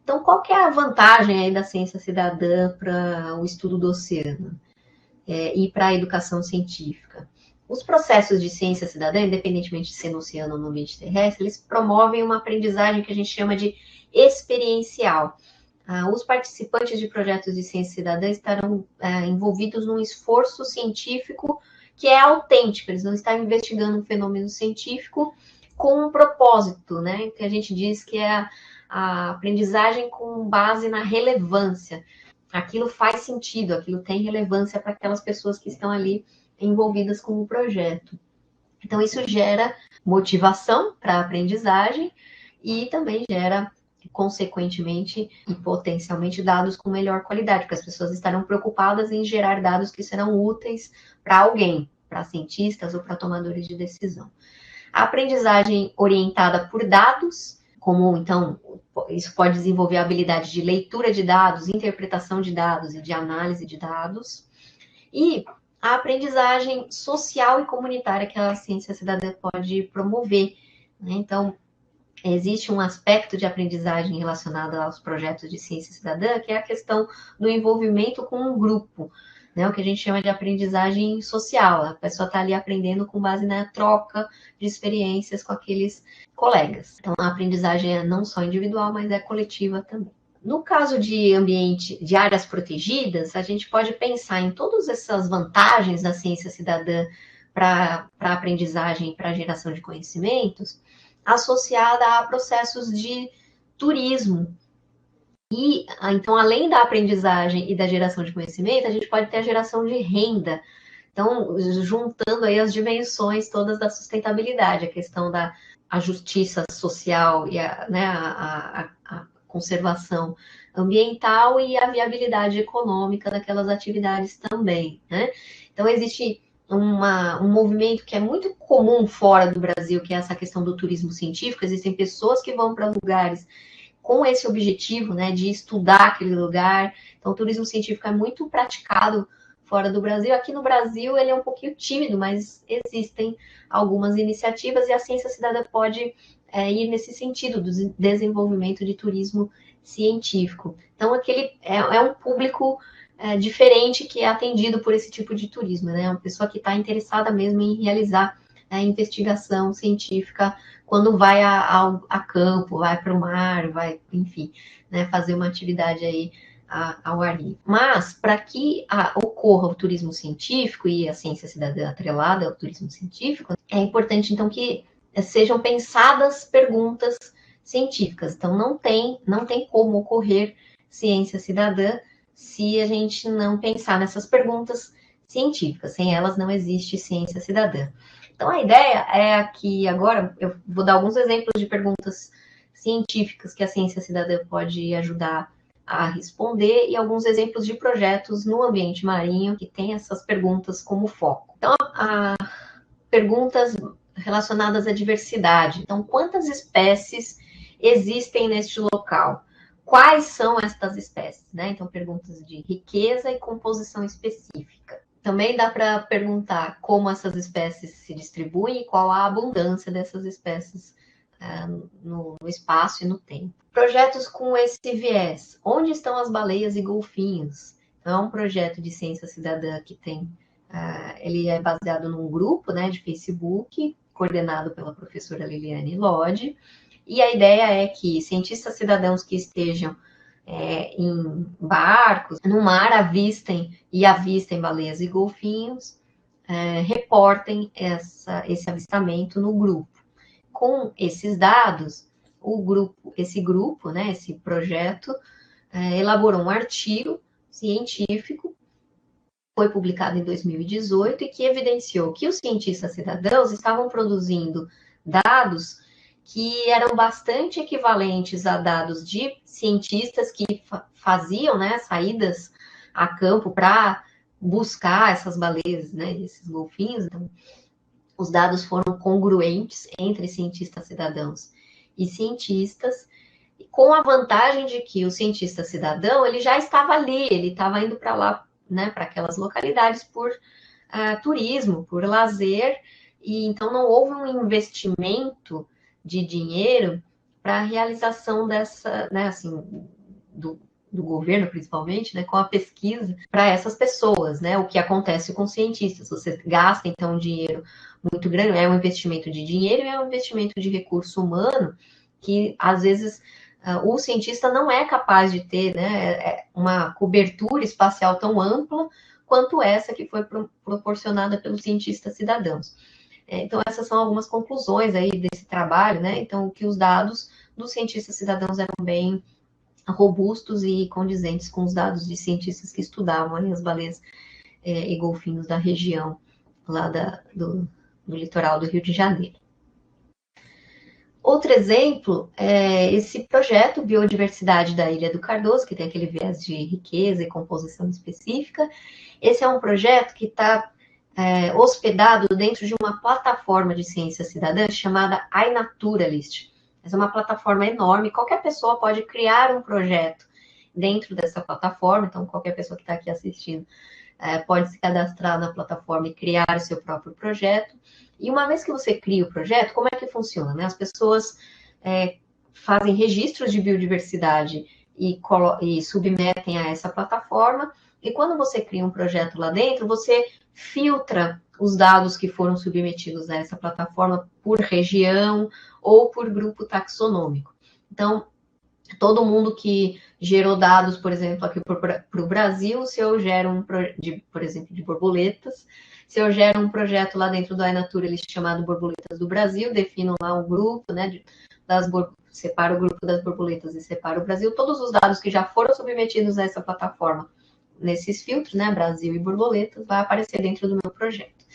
Então, qual que é a vantagem aí da ciência cidadã para o estudo do oceano e para a educação científica? Os processos de ciência cidadã, independentemente de ser no oceano ou no ambiente terrestre, eles promovem uma aprendizagem que a gente chama de experiencial. Os participantes de projetos de ciência cidadã estarão envolvidos num esforço científico que é autêntico, eles não estão investigando um fenômeno científico com um propósito, né? Que a gente diz que é a aprendizagem com base na relevância. Aquilo faz sentido, aquilo tem relevância para aquelas pessoas que estão ali envolvidas com o projeto. Então, isso gera motivação para a aprendizagem e também gera, consequentemente e potencialmente, dados com melhor qualidade, porque as pessoas estarão preocupadas em gerar dados que serão úteis para alguém, para cientistas ou para tomadores de decisão. A aprendizagem orientada por dados, como, então, isso pode desenvolver a habilidade de leitura de dados, interpretação de dados e de análise de dados, e a aprendizagem social e comunitária que a ciência cidadã pode promover, né? Então, existe um aspecto de aprendizagem relacionado aos projetos de ciência cidadã, que é a questão do envolvimento com um grupo, né? O que a gente chama de aprendizagem social. A pessoa está ali aprendendo com base na troca de experiências com aqueles colegas. Então, a aprendizagem é não só individual, mas é coletiva também. No caso de ambiente, de áreas protegidas, a gente pode pensar em todas essas vantagens da ciência cidadã para a aprendizagem e para a geração de conhecimentos, associada a processos de turismo. E, então, além da aprendizagem e da geração de conhecimento, a gente pode ter a geração de renda. Então, juntando aí as dimensões todas da sustentabilidade, a questão da justiça social e a conservação ambiental e a viabilidade econômica daquelas atividades também, né? Então, existe um movimento que é muito comum fora do Brasil, que é essa questão do turismo científico. Existem pessoas que vão para lugares com esse objetivo, né, de estudar aquele lugar. Então, o turismo científico é muito praticado fora do Brasil. Aqui no Brasil, ele é um pouquinho tímido, mas existem algumas iniciativas e a ciência cidadã pode ir nesse sentido, do desenvolvimento de turismo científico. Então, aquele é um público diferente que é atendido por esse tipo de turismo, né? Uma pessoa que está interessada mesmo em realizar a investigação científica quando vai a campo, vai para o mar, vai, enfim, né, fazer uma atividade aí ao ar livre. Mas, para que ocorra o turismo científico e a ciência cidadã atrelada ao turismo científico, é importante, então, que sejam pensadas perguntas científicas. Então, não tem como ocorrer ciência cidadã se a gente não pensar nessas perguntas científicas. Sem elas, não existe ciência cidadã. Então, a ideia é que agora eu vou dar alguns exemplos de perguntas científicas que a ciência cidadã pode ajudar a responder e alguns exemplos de projetos no ambiente marinho que tem essas perguntas como foco. Então, perguntas relacionadas à diversidade. Então, quantas espécies existem neste local? Quais são estas espécies, né? Então, perguntas de riqueza e composição específica. Também dá para perguntar como essas espécies se distribuem e qual a abundância dessas espécies no espaço e no tempo. Projetos com esse viés. Onde estão as baleias e golfinhos? Então, é um projeto de ciência cidadã que tem... ele é baseado num grupo, né, de Facebook, coordenado pela professora Liliane Lodge. E a ideia é que cientistas cidadãos que estejam em barcos, no mar, avistem baleias e golfinhos, reportem esse avistamento no grupo. Com esses dados, esse projeto, elaborou um artigo científico, foi publicado em 2018, e que evidenciou que os cientistas cidadãos estavam produzindo dados que eram bastante equivalentes a dados de cientistas que faziam, né, saídas a campo para buscar essas baleias, né, esses golfinhos. Então, os dados foram congruentes entre cientistas cidadãos e cientistas, com a vantagem de que o cientista cidadão, ele já estava ali, ele estava indo para lá, né, para aquelas localidades por turismo, por lazer, e então não houve um investimento de dinheiro para a realização dessa, né, assim, do governo, principalmente, né, com a pesquisa para essas pessoas, né, o que acontece com cientistas. Você gasta, então, um dinheiro muito grande, é um investimento de dinheiro e é um investimento de recurso humano que, às vezes, o cientista não é capaz de ter, né, uma cobertura espacial tão ampla quanto essa que foi proporcionada pelos cientistas cidadãos. Então, essas são algumas conclusões aí desse trabalho, né? Então, que os dados dos cientistas cidadãos eram bem robustos e condizentes com os dados de cientistas que estudavam as baleias e golfinhos da região lá do litoral do Rio de Janeiro. Outro exemplo é esse projeto Biodiversidade da Ilha do Cardoso, que tem aquele viés de riqueza e composição específica. Esse é um projeto que está hospedado dentro de uma plataforma de ciência cidadã chamada iNaturalist. Essa é uma plataforma enorme, qualquer pessoa pode criar um projeto dentro dessa plataforma, então qualquer pessoa que está aqui assistindo pode se cadastrar na plataforma e criar o seu próprio projeto. E uma vez que você cria o projeto, como é que funciona, né? As pessoas fazem registros de biodiversidade e submetem a essa plataforma, E quando você cria um projeto lá dentro, você filtra os dados que foram submetidos a essa plataforma por região ou por grupo taxonômico. Então, todo mundo que gerou dados, por exemplo, aqui para o Brasil, se eu gero por exemplo, de borboletas, se eu gero um projeto lá dentro do iNaturalist chamado Borboletas do Brasil, defino lá um grupo, né, separo o grupo das borboletas e separo o Brasil, todos os dados que já foram submetidos a essa plataforma, nesses filtros, né, Brasil e borboletas, vai aparecer dentro do meu projeto.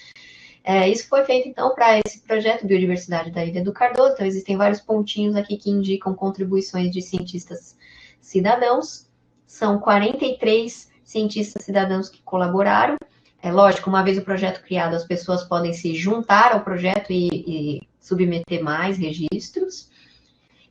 Isso foi feito, então, para esse projeto Biodiversidade da Ilha do Cardoso. Então, existem vários pontinhos aqui que indicam contribuições de cientistas cidadãos. São 43 cientistas cidadãos que colaboraram. É lógico, uma vez o projeto criado, as pessoas podem se juntar ao projeto e submeter mais registros.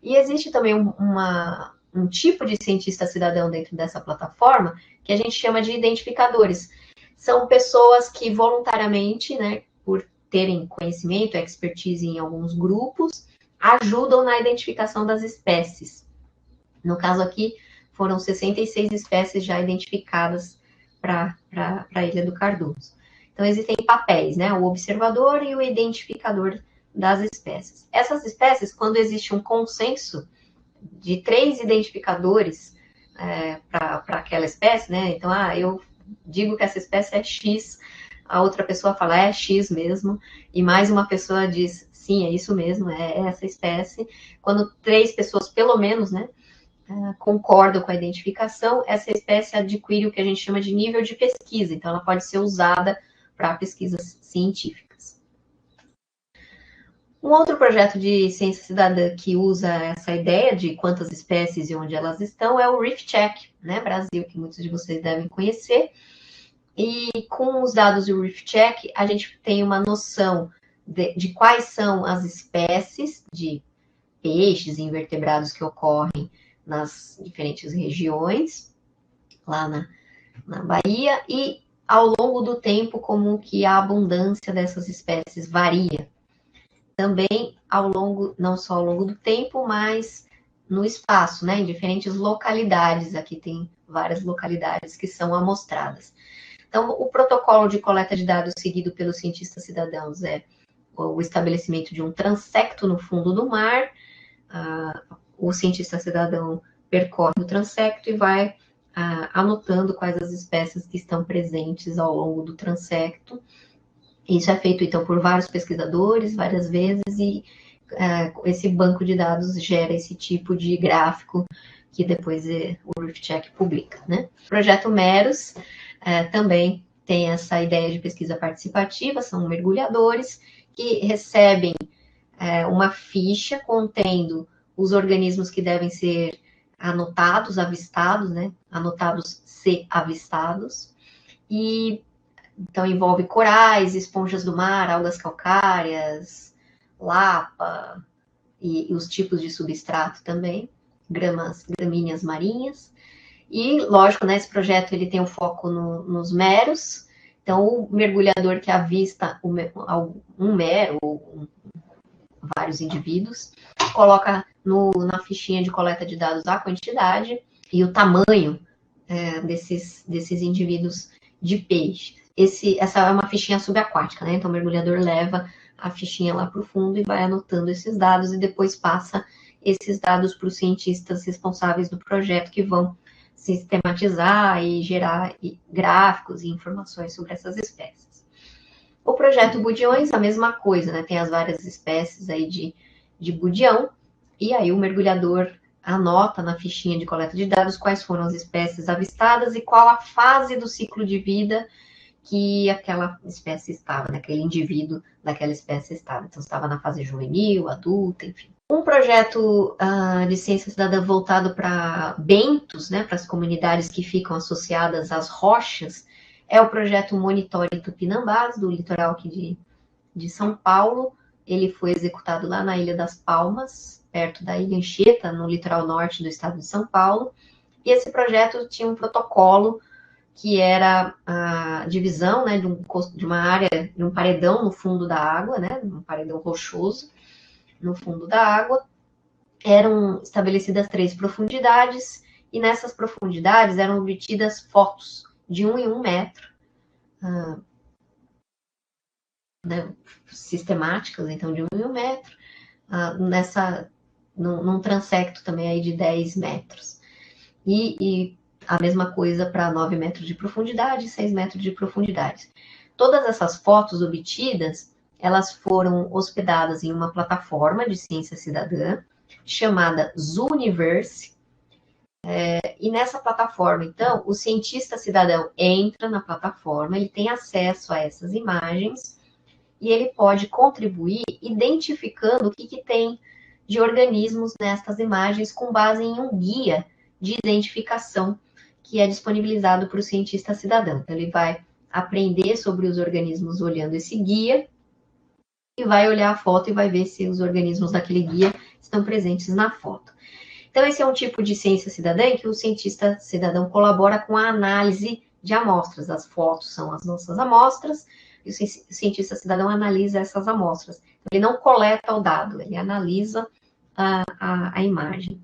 E existe também um tipo de cientista cidadão dentro dessa plataforma que a gente chama de identificadores. São pessoas que voluntariamente, né, por terem conhecimento, expertise em alguns grupos, ajudam na identificação das espécies. No caso aqui, foram 66 espécies já identificadas para a Ilha do Cardoso. Então, existem papéis, né, o observador e o identificador das espécies. Essas espécies, quando existe um consenso de 3 identificadores para aquela espécie, né, então, eu digo que essa espécie é X, a outra pessoa fala é X mesmo, e mais uma pessoa diz sim, é isso mesmo, é essa espécie. Quando 3 pessoas, pelo menos, né, concordam com a identificação, essa espécie adquire o que a gente chama de nível de pesquisa, então ela pode ser usada para pesquisas científicas. Um outro projeto de ciência cidadã que usa essa ideia de quantas espécies e onde elas estão é o Reef Check, né, Brasil, que muitos de vocês devem conhecer. E com os dados do Reef Check, a gente tem uma noção de quais são as espécies de peixes e invertebrados que ocorrem nas diferentes regiões, lá na Bahia, e ao longo do tempo, como que a abundância dessas espécies varia. Também não só ao longo do tempo, mas no espaço, né, em diferentes localidades. Aqui tem várias localidades que são amostradas. Então, o protocolo de coleta de dados seguido pelos cientistas cidadãos é o estabelecimento de um transecto no fundo do mar. O cientista cidadão percorre o transecto e vai anotando quais as espécies que estão presentes ao longo do transecto. Isso é feito, então, por vários pesquisadores, várias vezes, e esse banco de dados gera esse tipo de gráfico que depois o Reef Check publica, né? O projeto Meros também tem essa ideia de pesquisa participativa, são mergulhadores que recebem uma ficha contendo os organismos que devem ser anotados, avistados, né? Anotados se avistados, e então envolve corais, esponjas do mar, algas calcárias, lapa e os tipos de substrato também, gramíneas marinhas. E, lógico, né, esse projeto ele tem um foco nos meros. Então, o mergulhador que avista um mero ou vários indivíduos, coloca na fichinha de coleta de dados a quantidade e o tamanho desses indivíduos de peixe. Essa é uma fichinha subaquática, né? Então, o mergulhador leva a fichinha lá para o fundo e vai anotando esses dados e depois passa esses dados para os cientistas responsáveis do projeto que vão sistematizar e gerar gráficos e informações sobre essas espécies. O projeto Budiões, a mesma coisa, né? Tem as várias espécies aí de budião, e aí o mergulhador anota na fichinha de coleta de dados quais foram as espécies avistadas e qual a fase do ciclo de vida que aquela espécie estava, né? Aquele indivíduo daquela espécie estava. Então, estava na fase juvenil, adulta, enfim. Um projeto de ciência cidadã voltado para bentos, né, para as comunidades que ficam associadas às rochas, é o projeto Monitore Tupinambás, do litoral aqui de São Paulo. Ele foi executado lá na Ilha das Palmas, perto da Ilha Anchieta, no litoral norte do estado de São Paulo. E esse projeto tinha um protocolo que era a divisão, né, de uma área, de um paredão no fundo da água, né, um paredão rochoso no fundo da água. Eram estabelecidas 3 profundidades, e nessas profundidades eram obtidas fotos de 1 em 1 metro, né, sistemáticas, então de 1 em 1 metro, num transecto também aí de 10 metros. E a mesma coisa para 9 metros de profundidade e 6 metros de profundidade. Todas essas fotos obtidas, elas foram hospedadas em uma plataforma de ciência cidadã, chamada Zooniverse. E nessa plataforma, então, o cientista cidadão entra na plataforma, ele tem acesso a essas imagens e ele pode contribuir identificando o que tem de organismos nestas imagens com base em um guia de identificação que é disponibilizado para o cientista cidadão. Então, ele vai aprender sobre os organismos olhando esse guia e vai olhar a foto e vai ver se os organismos daquele guia estão presentes na foto. Então, esse é um tipo de ciência cidadã em que o cientista cidadão colabora com a análise de amostras. As fotos são as nossas amostras e o cientista cidadão analisa essas amostras. Ele não coleta o dado, ele analisa a imagem.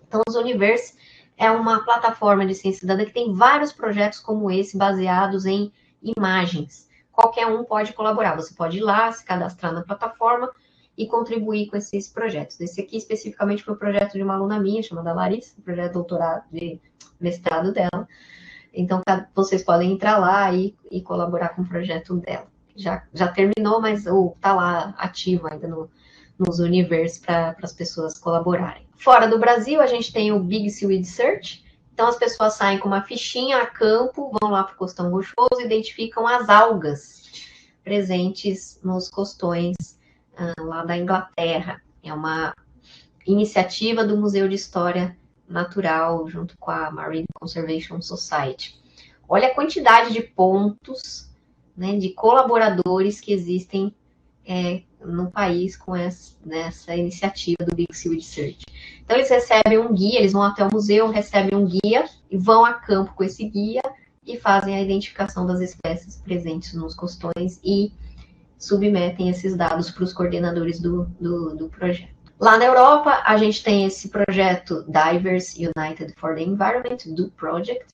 Então, o Zooniverse é uma plataforma de ciência cidadã que tem vários projetos como esse, baseados em imagens. Qualquer um pode colaborar. Você pode ir lá, se cadastrar na plataforma e contribuir com esses projetos. Esse aqui, especificamente, foi o projeto de uma aluna minha, chamada Larissa, projeto de doutorado, de mestrado dela. Então, vocês podem entrar lá e colaborar com o projeto dela. Já terminou, mas está lá ativo ainda nos Zooniverse para as pessoas colaborarem. Fora do Brasil, a gente tem o Big Seaweed Search. Então, as pessoas saem com uma fichinha a campo, vão lá para o Costão Rochoso e identificam as algas presentes nos costões lá da Inglaterra. É uma iniciativa do Museu de História Natural, junto com a Marine Conservation Society. Olha a quantidade de pontos, né, de colaboradores que existem no país com nessa iniciativa do Big Seaweed Search. Então, eles recebem um guia, eles vão até o museu, recebem um guia e vão a campo com esse guia e fazem a identificação das espécies presentes nos costões e submetem esses dados para os coordenadores do projeto. Lá na Europa, a gente tem esse projeto Divers United for the Environment, do Project.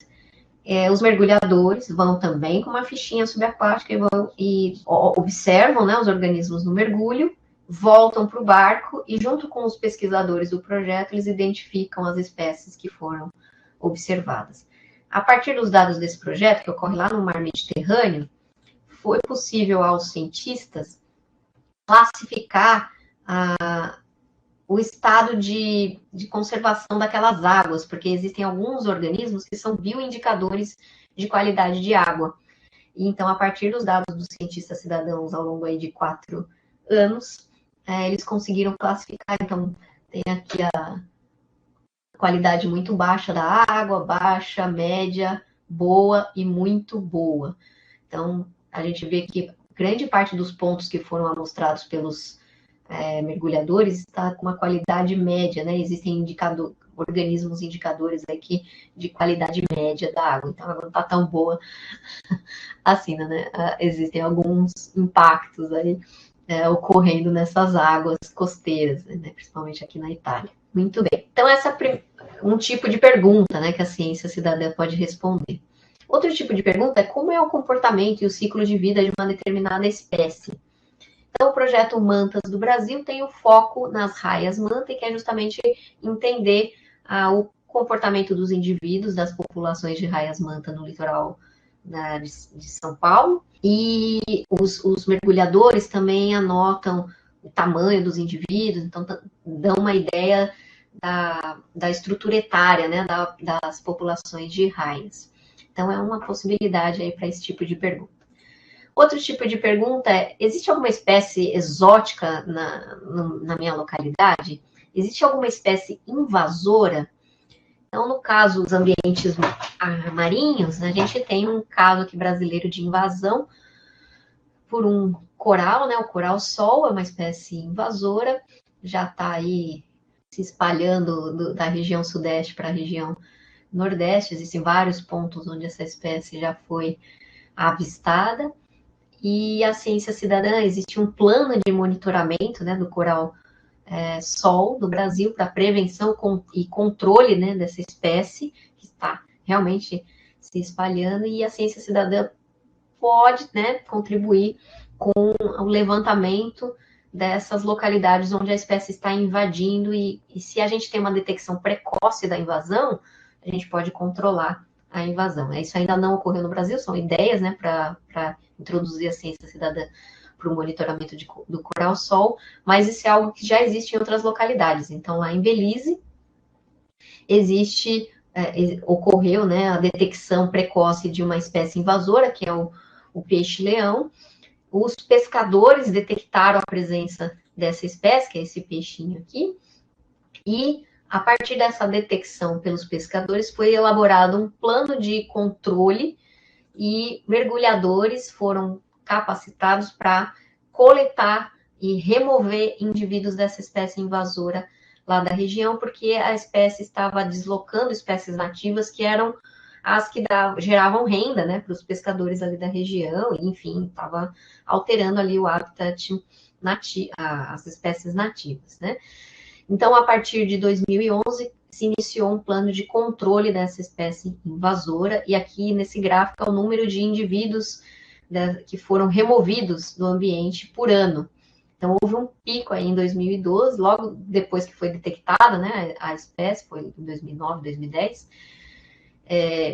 Os mergulhadores vão também com uma fichinha subaquática e observam, né, os organismos no mergulho, voltam para o barco e, junto com os pesquisadores do projeto, eles identificam as espécies que foram observadas. A partir dos dados desse projeto, que ocorre lá no Mar Mediterrâneo, foi possível aos cientistas classificar o estado de conservação daquelas águas, porque existem alguns organismos que são bioindicadores de qualidade de água. E, então, a partir dos dados dos cientistas cidadãos ao longo aí de 4 anos, eles conseguiram classificar. Então, tem aqui a qualidade muito baixa da água, baixa, média, boa e muito boa. Então, a gente vê que grande parte dos pontos que foram amostrados pelos mergulhadores está com uma qualidade média, né? Existem organismos indicadores aqui de qualidade média da água. Então, ela não está tão boa assim, né? Existem alguns impactos aí ocorrendo nessas águas costeiras, né? Principalmente aqui na Itália. Muito bem. Então, essa é um tipo de pergunta, né, que a ciência cidadã pode responder. Outro tipo de pergunta é como é o comportamento e o ciclo de vida de uma determinada espécie. Então, o projeto Mantas do Brasil tem o foco nas raias-manta, que é justamente entender o comportamento dos indivíduos, das populações de raias-manta no litoral de São Paulo. E os mergulhadores também anotam o tamanho dos indivíduos, então dão uma ideia da estrutura etária, né, das populações de raias. Então, é uma possibilidade aí para esse tipo de pergunta. Outro tipo de pergunta é: existe alguma espécie exótica na minha localidade? Existe alguma espécie invasora? Então, no caso dos ambientes marinhos, a gente tem um caso aqui brasileiro de invasão por um coral, né? O coral-sol é uma espécie invasora, já está aí se espalhando da região sudeste para a região nordeste. Existem vários pontos onde essa espécie já foi avistada. E a ciência cidadã, existe um plano de monitoramento, né, do coral-sol do Brasil para prevenção e controle, né, dessa espécie, que está realmente se espalhando, e a ciência cidadã pode, né, contribuir com o levantamento dessas localidades onde a espécie está invadindo, e se a gente tem uma detecção precoce da invasão, a gente pode controlar a invasão. Isso ainda não ocorreu no Brasil, são ideias, né, para introduzir a ciência cidadã para o monitoramento do coral-sol, mas isso é algo que já existe em outras localidades. Então, lá em Belize, ocorreu, né, a detecção precoce de uma espécie invasora, que é o peixe-leão. Os pescadores detectaram a presença dessa espécie, que é esse peixinho aqui, e a partir dessa detecção pelos pescadores foi elaborado um plano de controle e mergulhadores foram capacitados para coletar e remover indivíduos dessa espécie invasora lá da região, porque a espécie estava deslocando espécies nativas que eram as que geravam renda, né, para os pescadores ali da região, e, enfim, estava alterando ali o habitat as espécies nativas, né. Então, a partir de 2011, se iniciou um plano de controle dessa espécie invasora, e aqui nesse gráfico é o número de indivíduos que foram removidos do ambiente por ano. Então, houve um pico aí em 2012, logo depois que foi detectada, né, a espécie, foi em 2009, 2010,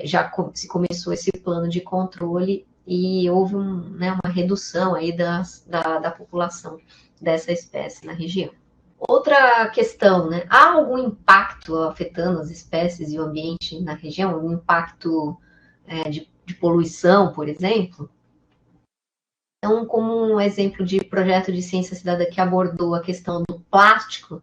já se começou esse plano de controle e houve uma redução aí da população dessa espécie na região. Outra questão, né? Há algum impacto afetando as espécies e o ambiente na região? Algum impacto de poluição, por exemplo? Então, como um exemplo de projeto de ciência cidadã que abordou a questão do plástico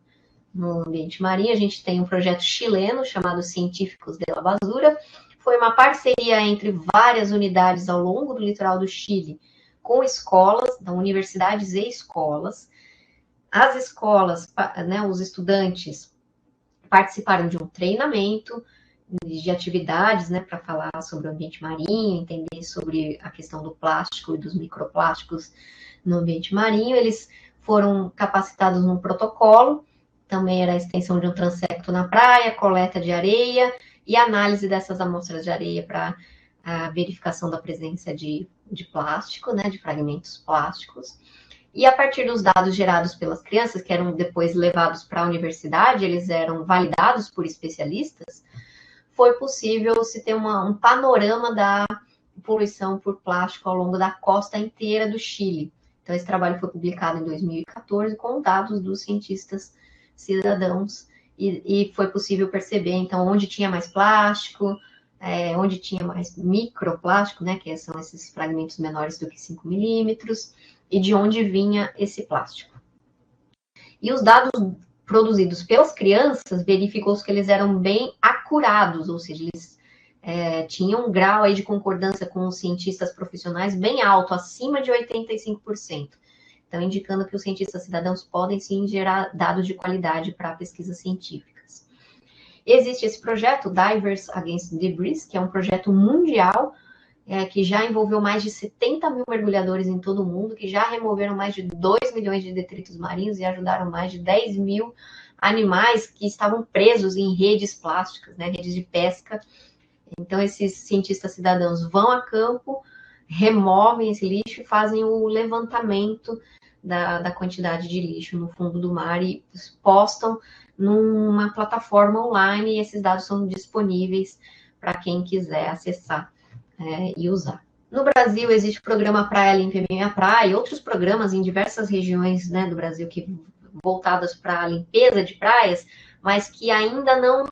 no ambiente marinho, a gente tem um projeto chileno chamado Científicos de la Basura. Foi uma parceria entre várias unidades ao longo do litoral do Chile, com escolas, então, universidades e escolas. As escolas, né, os estudantes participaram de um treinamento de atividades, né, para falar sobre o ambiente marinho, entender sobre a questão do plástico e dos microplásticos no ambiente marinho. Eles foram capacitados num protocolo, também era a extensão de um transecto na praia, coleta de areia e análise dessas amostras de areia para a verificação da presença de plástico, né, de fragmentos plásticos. E a partir dos dados gerados pelas crianças, que eram depois levados para a universidade, eles eram validados por especialistas, foi possível se ter um panorama da poluição por plástico ao longo da costa inteira do Chile. Então, esse trabalho foi publicado em 2014 com dados dos cientistas cidadãos e foi possível perceber, então, onde tinha mais plástico, onde tinha mais microplástico, né, que são esses fragmentos menores do que 5 milímetros, e de onde vinha esse plástico. E os dados produzidos pelas crianças, verificou-se que eles eram bem acurados, ou seja, eles tinham um grau aí de concordância com os cientistas profissionais bem alto, acima de 85%. Então, indicando que os cientistas cidadãos podem, sim, gerar dados de qualidade para pesquisas científicas. Existe esse projeto, Divers Against Debris, que é um projeto mundial, que já envolveu mais de 70 mil mergulhadores em todo o mundo, que já removeram mais de 2 milhões de detritos marinhos e ajudaram mais de 10 mil animais que estavam presos em redes plásticas, né, redes de pesca. Então, esses cientistas cidadãos vão a campo, removem esse lixo e fazem o levantamento da quantidade de lixo no fundo do mar e postam numa plataforma online, e esses dados são disponíveis para quem quiser acessar e usar. No Brasil, existe o programa Praia Limpa Minha Praia e outros programas em diversas regiões, né, do Brasil voltadas para a limpeza de praias, mas que ainda não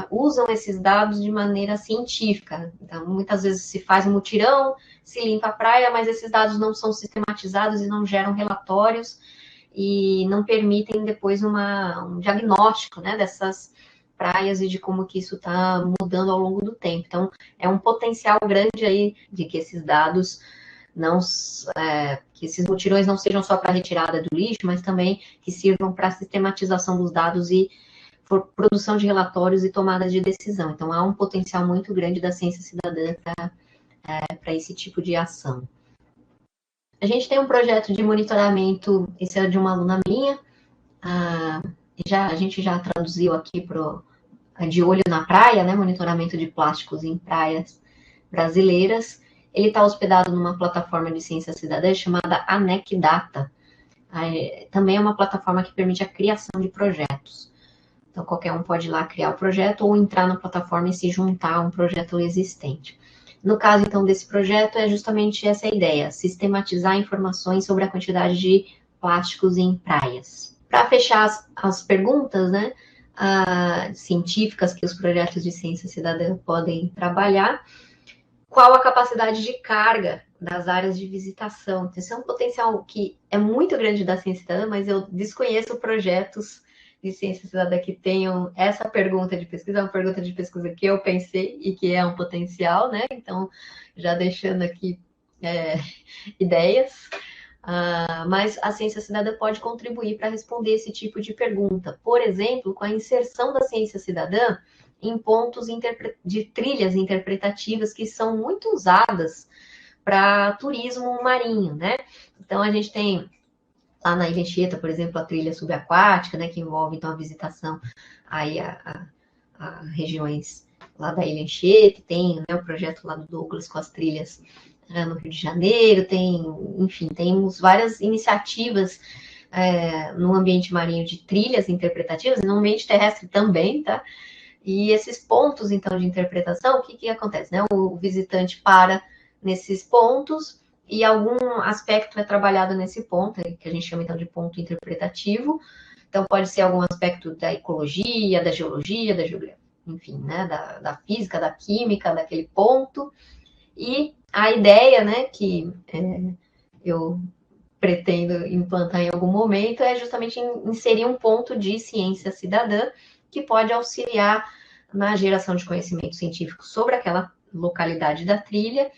usam esses dados de maneira científica. Então, muitas vezes se faz um mutirão, se limpa a praia, mas esses dados não são sistematizados e não geram relatórios e não permitem depois um diagnóstico, né, dessas praias e de como que isso está mudando ao longo do tempo. Então, é um potencial grande aí de que esses dados que esses mutirões não sejam só para retirada do lixo, mas também que sirvam para a sistematização dos dados e produção de relatórios e tomada de decisão. Então, há um potencial muito grande da ciência cidadã para esse tipo de ação. A gente tem um projeto de monitoramento, esse é de uma aluna minha, a gente já traduziu aqui para de olho na praia, né, monitoramento de plásticos em praias brasileiras. Ele está hospedado numa plataforma de ciência cidadã chamada Anecdata. Também é uma plataforma que permite a criação de projetos. Então, qualquer um pode ir lá criar o projeto ou entrar na plataforma e se juntar a um projeto existente. No caso, então, desse projeto, é justamente essa ideia, sistematizar informações sobre a quantidade de plásticos em praias. Para fechar as perguntas, né, científicas que os projetos de ciência cidadã podem trabalhar, qual a capacidade de carga das áreas de visitação? Esse é um potencial que é muito grande da ciência cidadã, mas eu desconheço projetos de ciência cidadã que tenham essa pergunta de pesquisa, é uma pergunta de pesquisa que eu pensei e que é um potencial, né? Então, já deixando aqui ideias. Mas a ciência cidadã pode contribuir para responder esse tipo de pergunta. Por exemplo, com a inserção da ciência cidadã em pontos de trilhas interpretativas que são muito usadas para turismo marinho, né? Então, a gente tem lá na Ilha Anchieta, por exemplo, a trilha subaquática, né, que envolve, então, a visitação aí a regiões lá da Ilha Anchieta, tem, né, o projeto lá do Douglas com as trilhas no Rio de Janeiro, enfim, temos várias iniciativas no ambiente marinho de trilhas interpretativas, e no ambiente terrestre também, tá? E esses pontos, então, de interpretação, o que acontece, né? O visitante para nesses pontos e algum aspecto é trabalhado nesse ponto, que a gente chama, então, de ponto interpretativo. Então, pode ser algum aspecto da ecologia, da geologia, da geografia, enfim, né? Da física, da química, daquele ponto. E a ideia, né, que eu pretendo implantar em algum momento é justamente inserir um ponto de ciência cidadã que pode auxiliar na geração de conhecimento científico sobre aquela localidade da trilha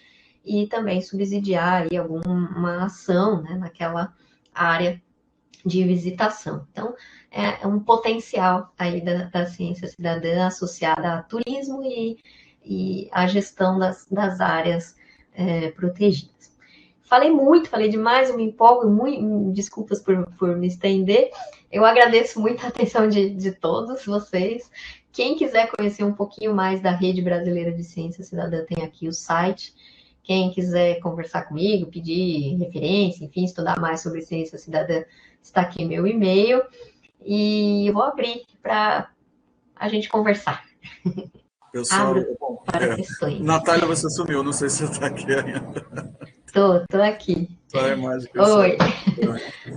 e também subsidiar aí alguma ação, né, naquela área de visitação. Então, é um potencial aí da ciência cidadã associada a turismo e a gestão das áreas protegidas. Falei demais, eu me empolgo, desculpas por me estender. Eu agradeço muito a atenção de todos vocês. Quem quiser conhecer um pouquinho mais da Rede Brasileira de Ciência Cidadã, tem aqui o site. Quem quiser conversar comigo, pedir referência, enfim, estudar mais sobre ciência cidadã, está aqui meu e-mail. E eu vou abrir para a gente conversar. Pessoal, para questões. Natália, você sumiu, não sei se você está aqui ainda. Tô aqui. Só a imagem que Oi.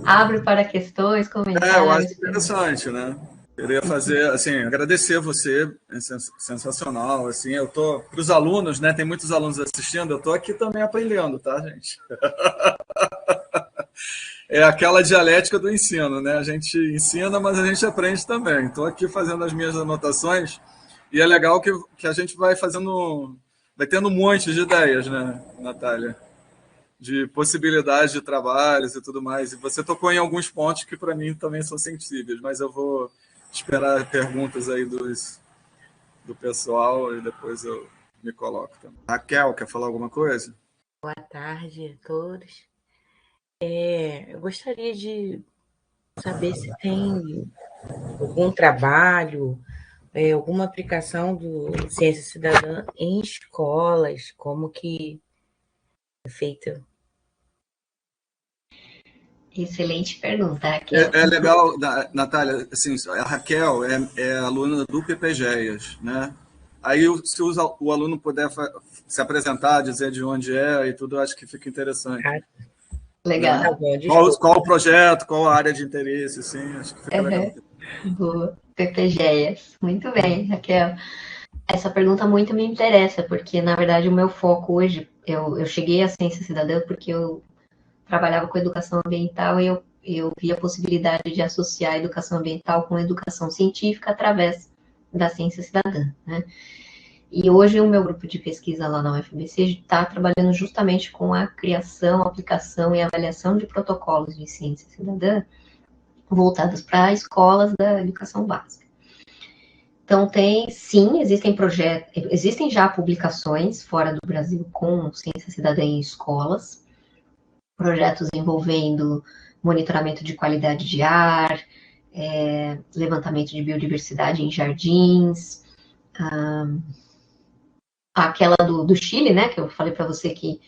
Abro para questões, comentários. Eu acho interessante, né? Queria fazer, assim, agradecer você, é sensacional, assim, eu tô, para os alunos, né, tem muitos alunos assistindo, eu tô aqui também aprendendo, tá, gente? É aquela dialética do ensino, né? A gente ensina, mas a gente aprende também. Estou aqui fazendo as minhas anotações e é legal que a gente vai tendo um monte de ideias, né, Natália? De possibilidades de trabalhos e tudo mais. E você tocou em alguns pontos que para mim também são sensíveis, mas eu vou esperar perguntas aí do pessoal e depois eu me coloco também. Raquel, quer falar alguma coisa? Boa tarde a todos. Eu gostaria de saber se tem algum trabalho, alguma aplicação do Ciência Cidadã em escolas, como que é feito? Excelente pergunta, Raquel. É legal, Natália, assim, a Raquel é aluna do PPGEAS, né? Aí, se o aluno puder se apresentar, dizer de onde é e tudo, acho que fica interessante. Legal. Né? Qual o projeto, qual a área de interesse, assim, acho que fica legal. Boa, PPGEAS. Muito bem, Raquel. Essa pergunta muito me interessa, porque, na verdade, o meu foco hoje, eu cheguei à ciência cidadã porque eu trabalhava com educação ambiental e eu vi a possibilidade de associar a educação ambiental com a educação científica através da ciência cidadã, né? E hoje o meu grupo de pesquisa lá na UFBC está trabalhando justamente com a criação, aplicação e avaliação de protocolos de ciência cidadã voltados para escolas da educação básica. Então, existem já publicações fora do Brasil com ciência cidadã em escolas, projetos envolvendo monitoramento de qualidade de ar, levantamento de biodiversidade em jardins, aquela do Chile, né, que eu falei para você que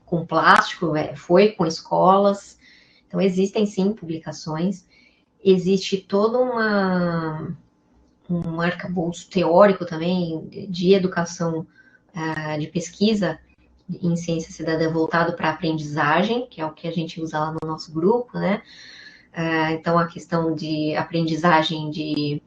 com plástico, foi com escolas. Então, existem sim publicações. Existe todo um arcabouço teórico também de educação, de pesquisa em ciência cidadã voltado para a aprendizagem, que é o que a gente usa lá no nosso grupo, né? Então, a questão de aprendizagem de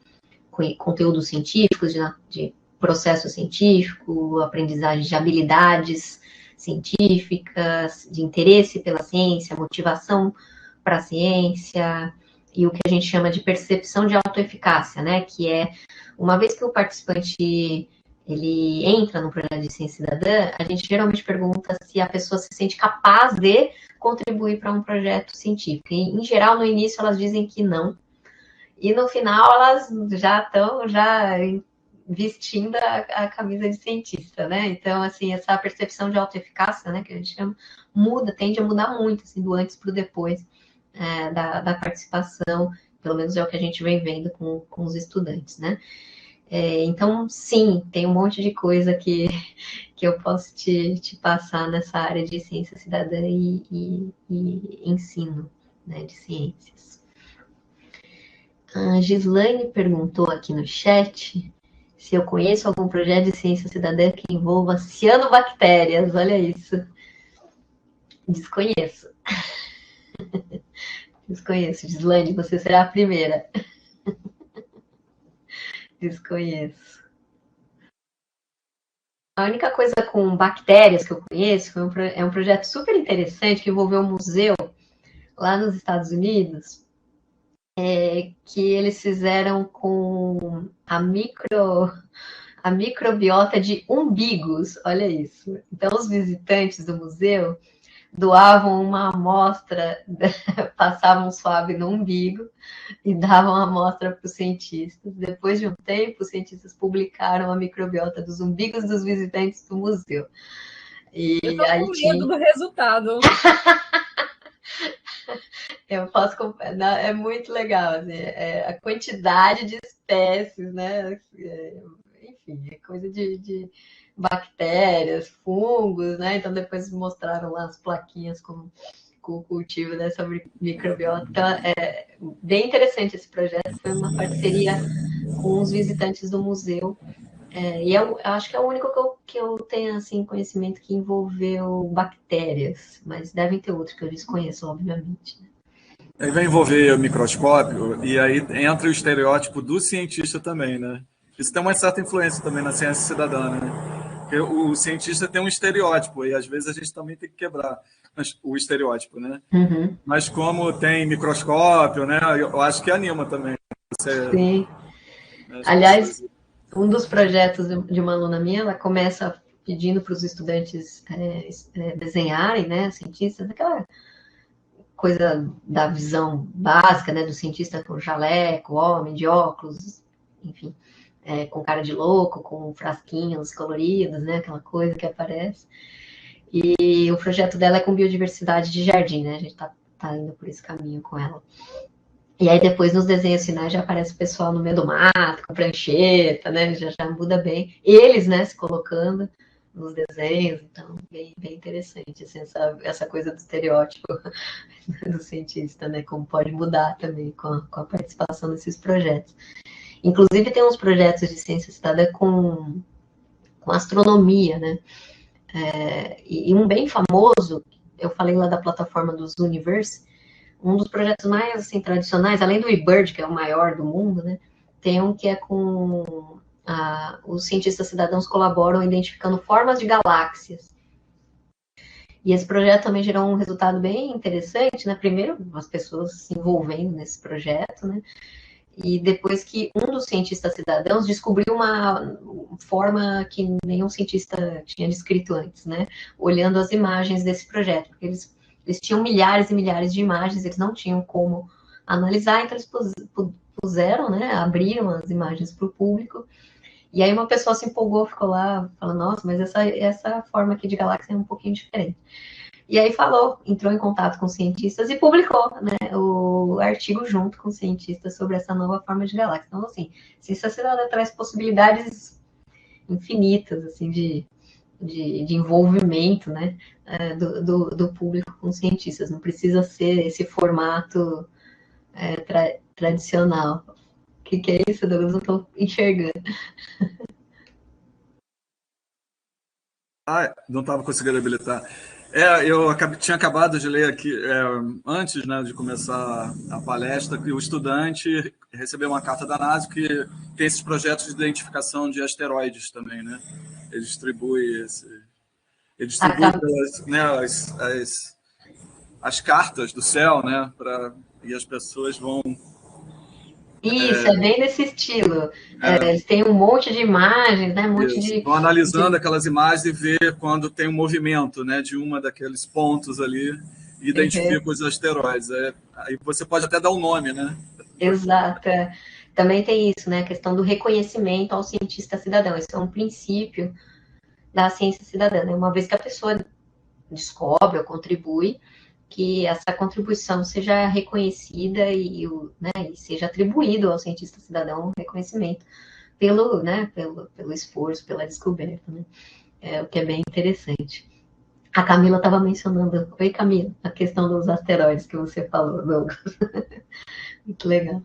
conteúdos científicos, de processo científico, aprendizagem de habilidades científicas, de interesse pela ciência, motivação para a ciência, e o que a gente chama de percepção de autoeficácia, né? Que é, uma vez que o participante ele entra no projeto de ciência cidadã, a gente geralmente pergunta se a pessoa se sente capaz de contribuir para um projeto científico. E, em geral, no início, elas dizem que não. E no final, elas já estão vestindo a camisa de cientista, né? Então, assim, essa percepção de autoeficácia, né, que a gente chama, tende a mudar muito, assim, do antes para o depois da participação, pelo menos é o que a gente vem vendo com os estudantes, né? Então, sim, tem um monte de coisa que eu posso te passar nessa área de ciência cidadã e ensino, né, de ciências. A Gislaine perguntou aqui no chat se eu conheço algum projeto de ciência cidadã que envolva cianobactérias. Olha isso. Desconheço. Desconheço. Gislaine, você será a primeira. Desconheço. A única coisa com bactérias que eu conheço é um projeto super interessante que envolveu um museu lá nos Estados Unidos, que eles fizeram com a microbiota de umbigos. Olha isso. Então, os visitantes do museu doavam uma amostra, passavam um suave no umbigo e davam a amostra para os cientistas. Depois de um tempo, os cientistas publicaram a microbiota dos umbigos dos visitantes do museu. E eu estou com medo do resultado. Eu posso... É muito legal, assim, a quantidade de espécies, né? Enfim, é coisa de bactérias, fungos, né? Então, depois mostraram lá as plaquinhas com o cultivo dessa microbiota. Então, é bem interessante esse projeto. Foi uma parceria com os visitantes do museu. E eu acho que é o único que eu tenho assim, conhecimento que envolveu bactérias, mas devem ter outros que eu desconheço, obviamente. Aí vai envolver o microscópio, e aí entra o estereótipo do cientista também, né? Isso tem uma certa influência também na ciência cidadã, né? Porque o cientista tem um estereótipo, e às vezes a gente também tem que quebrar o estereótipo, né? Uhum. Mas como tem microscópio, né? Eu acho que anima também. Sim. Aliás, um dos projetos de uma aluna minha, ela começa pedindo para os estudantes desenharem, né? Cientistas, aquela coisa da visão básica, né? Do cientista com jaleco, homem de óculos, enfim, com cara de louco, com frasquinhos coloridos, né? Aquela coisa que aparece. E o projeto dela é com biodiversidade de jardim, né? A gente tá indo por esse caminho com ela. E aí depois nos desenhos finais já aparece o pessoal no meio do mato, com prancheta, né? Já muda bem. Eles, né, se colocando nos desenhos, então bem interessante, assim, essa coisa do estereótipo do cientista, né? Como pode mudar também com a participação desses projetos. Inclusive tem uns projetos de ciência cidadã com astronomia, né? E um bem famoso, eu falei lá da plataforma dos Universe, um dos projetos mais assim, tradicionais, além do eBird, que é o maior do mundo, né? Tem um que é com os cientistas cidadãos colaboram identificando formas de galáxias. E esse projeto também gerou um resultado bem interessante, né? Primeiro, as pessoas se envolvendo nesse projeto, né? E depois que um dos cientistas cidadãos descobriu uma forma que nenhum cientista tinha descrito antes, né? Olhando as imagens desse projeto, porque eles tinham milhares e milhares de imagens, eles não tinham como analisar, então eles puseram, né? Abriram as imagens para o público. E aí uma pessoa se empolgou, ficou lá, falando, nossa, mas essa forma aqui de galáxia é um pouquinho diferente. E aí entrou em contato com cientistas e publicou, né, o artigo junto com cientistas sobre essa nova forma de galáxia. Então, assim, ciência cidadã traz possibilidades infinitas, assim, de envolvimento, né, do público com cientistas. Não precisa ser esse formato tradicional. O que é isso, Douglas? Eu estou enxergando. Não estava conseguindo habilitar. Tinha acabado de ler aqui, antes, né, de começar a palestra, que o estudante recebeu uma carta da NASA que tem esses projetos de identificação de asteroides também, né? Ele distribui as cartas do céu, né? E as pessoas vão... Isso, é bem desse estilo. Eles têm um monte de imagens, né? Vão analisando aquelas imagens e ver quando tem um movimento, né, de uma daqueles pontos ali, e identifica os asteroides. Aí você pode até dar um nome, né? Exato. Também tem isso, né? A questão do reconhecimento ao cientista cidadão. Esse é um princípio da ciência cidadã, né? Uma vez que a pessoa descobre ou contribui, que essa contribuição seja reconhecida e seja atribuído ao cientista cidadão um reconhecimento pelo esforço, pela descoberta, né? O que é bem interessante. A Camila estava mencionando, oi Camila, a questão dos asteroides que você falou, Douglas. Muito legal.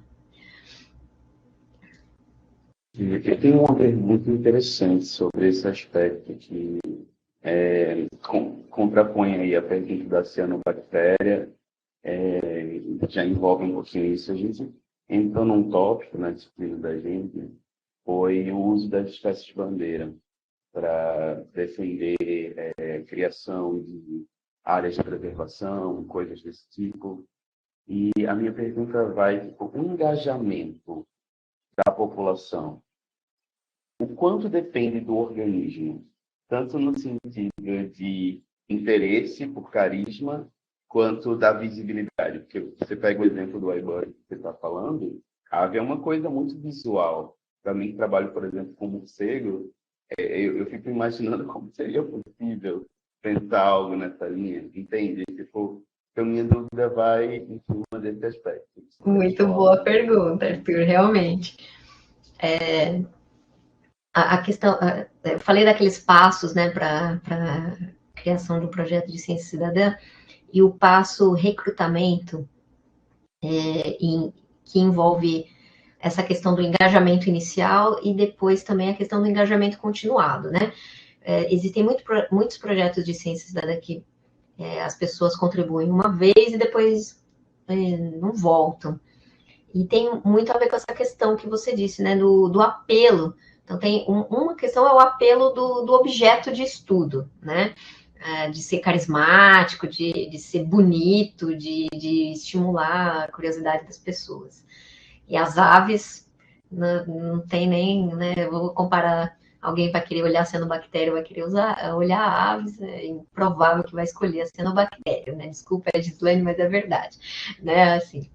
Eu tenho uma pergunta interessante sobre esse aspecto que contrapõe aí a pergunta da cianobactéria, já envolve um pouquinho isso. A gente entrou num tópico na disciplina da gente, foi o uso das espécies bandeira para defender criação de áreas de preservação, coisas desse tipo. E a minha pergunta vai, o engajamento da população, o quanto depende do organismo, tanto no sentido de interesse por carisma, quanto da visibilidade. Porque você pega o exemplo do iBuddy que você está falando, a ave é uma coisa muito visual. Para mim, que trabalho, por exemplo, com morcego, eu fico imaginando como seria possível pensar algo nessa linha, entende? Então, minha dúvida vai em cima desse aspecto. Muito boa pergunta, Arthur, realmente. A questão, eu falei daqueles passos, né, para a criação de um projeto de ciência cidadã, e o passo recrutamento, que envolve essa questão do engajamento inicial e depois também a questão do engajamento continuado, né? Existem muitos projetos de ciência cidadã que as pessoas contribuem uma vez e depois não voltam. E tem muito a ver com essa questão que você disse, né, do apelo. Então, tem uma questão é o apelo do objeto de estudo, né? De ser carismático, de ser bonito, de estimular a curiosidade das pessoas. E as aves, não tem nem, né? Eu vou comparar, alguém vai querer olhar a cianobactéria, vai querer olhar aves, é improvável que vai escolher a cianobactéria, né? Desculpa, Gislane, mas é verdade, né? Assim,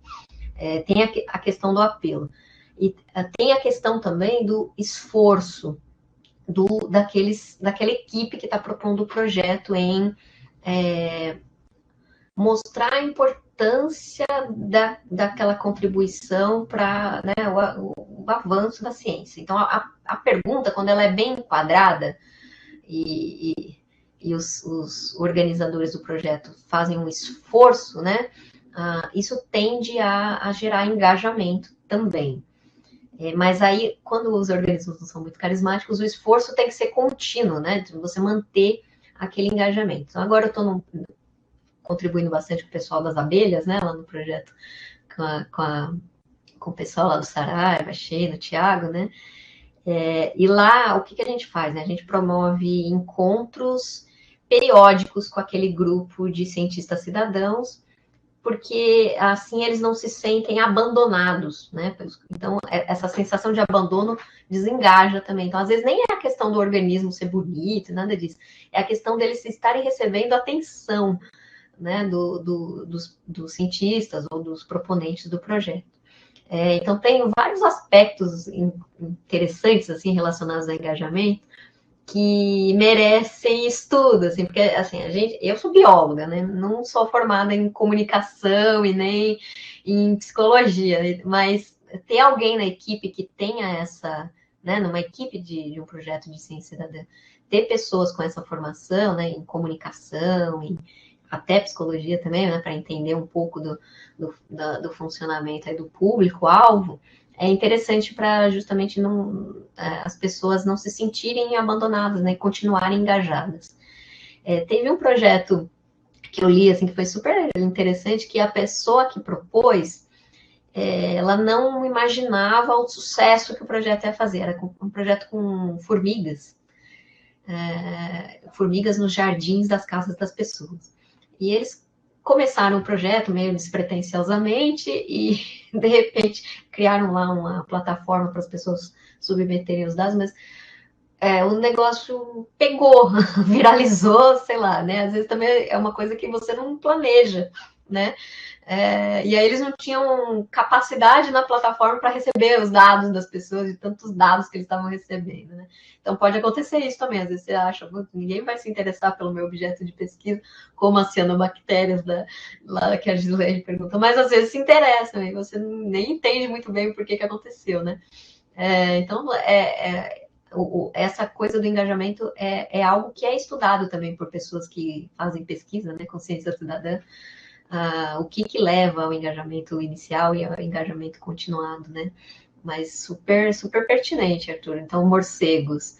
tem a questão do apelo. E tem a questão também do esforço daquela equipe que está propondo o projeto em mostrar a importância daquela contribuição para, né, o avanço da ciência. Então, a pergunta, quando ela é bem enquadrada e os organizadores do projeto fazem um esforço, né, isso tende a gerar engajamento também. Mas aí, quando os organismos não são muito carismáticos, o esforço tem que ser contínuo, né? De você manter aquele engajamento. Então, agora eu estou contribuindo bastante com o pessoal das abelhas, né? Lá no projeto com o pessoal lá do Saraiva, Sheila, Thiago, né? E lá, o que a gente faz, né? A gente promove encontros periódicos com aquele grupo de cientistas cidadãos, porque assim eles não se sentem abandonados, né? Então, essa sensação de abandono desengaja também. Então, às vezes, nem é a questão do organismo ser bonito, nada disso. É a questão deles estarem recebendo atenção, né, dos cientistas ou dos proponentes do projeto. Então, tem vários aspectos interessantes, assim, relacionados ao engajamento, que merecem estudo, assim, porque, assim, eu sou bióloga, né, não sou formada em comunicação e nem em psicologia, mas ter alguém na equipe que tenha né, numa equipe de um projeto de ciência cidadã, ter pessoas com essa formação, né, em comunicação, em até psicologia também, né, para entender um pouco do funcionamento aí do público-alvo, é interessante para justamente as pessoas não se sentirem abandonadas, né, e continuarem engajadas. Teve um projeto que eu li, assim, que foi super interessante, que a pessoa que propôs, ela não imaginava o sucesso que o projeto ia fazer. Era um projeto com formigas, formigas nos jardins das casas das pessoas. E eles começaram o projeto meio despretensiosamente e, de repente, criaram lá uma plataforma para as pessoas submeterem os dados, mas o negócio pegou, viralizou, sei lá, né? Às vezes também é uma coisa que você não planeja, né? E aí eles não tinham capacidade na plataforma para receber os dados das pessoas, de tantos dados que eles estavam recebendo, né? Então pode acontecer isso também. Às vezes você acha, ninguém vai se interessar pelo meu objeto de pesquisa, como as cianobactérias lá que a Gislaine perguntou, mas às vezes se interessam e você nem entende muito bem o porquê que aconteceu, né? Então, essa coisa do engajamento é algo que é estudado também por pessoas que fazem pesquisa, né, com ciência cidadã, o que leva ao engajamento inicial e ao engajamento continuado, né? Mas super, super pertinente, Arthur. Então, morcegos.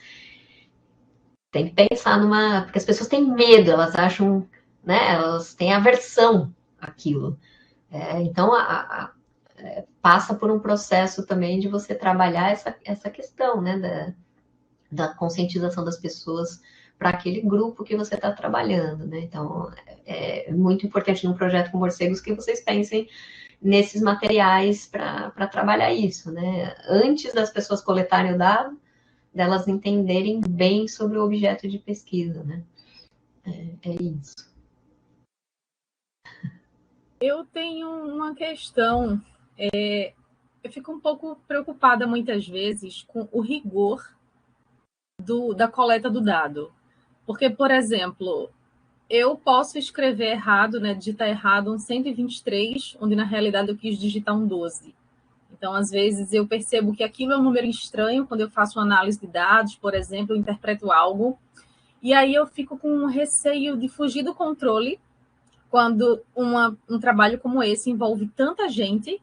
Tem que pensar porque as pessoas têm medo, elas acham, né? Elas têm aversão àquilo. Então, passa por um processo também de você trabalhar essa questão, né? Da conscientização das pessoas para aquele grupo que você está trabalhando, né? Então, é muito importante num projeto com morcegos que vocês pensem nesses materiais para trabalhar isso, né? Antes das pessoas coletarem o dado, delas entenderem bem sobre o objeto de pesquisa, né? É isso. Eu tenho uma questão, eu fico um pouco preocupada muitas vezes com o rigor da coleta do dado. Porque, por exemplo, eu posso escrever errado, né, digitar errado um 123, onde na realidade eu quis digitar um 12. Então, às vezes, eu percebo que aquilo é um número estranho quando eu faço uma análise de dados, por exemplo, eu interpreto algo, e aí eu fico com um receio de fugir do controle quando um trabalho como esse envolve tanta gente,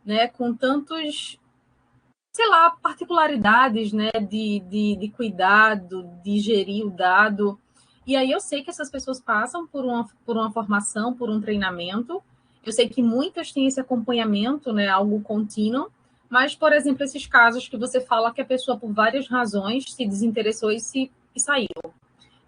né, com tantos, sei lá, particularidades, né, de cuidado, de gerir o dado. E aí eu sei que essas pessoas passam por uma formação, por um treinamento. Eu sei que muitas têm esse acompanhamento, né, algo contínuo. Mas, por exemplo, esses casos que você fala que a pessoa, por várias razões, se desinteressou e saiu.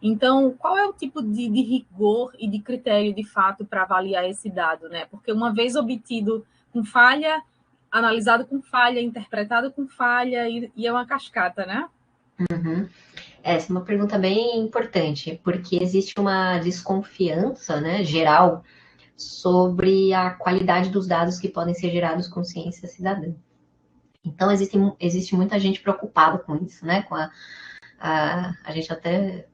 Então, qual é o tipo de rigor e de critério, de fato, para avaliar esse dado, né? Porque uma vez obtido com falha, analisado com falha, interpretado com falha, e é uma cascata, né? Uhum. Essa é uma pergunta bem importante, porque existe uma desconfiança, né, geral sobre a qualidade dos dados que podem ser gerados com ciência cidadã. Então, existe muita gente preocupada com isso, né? A gente até...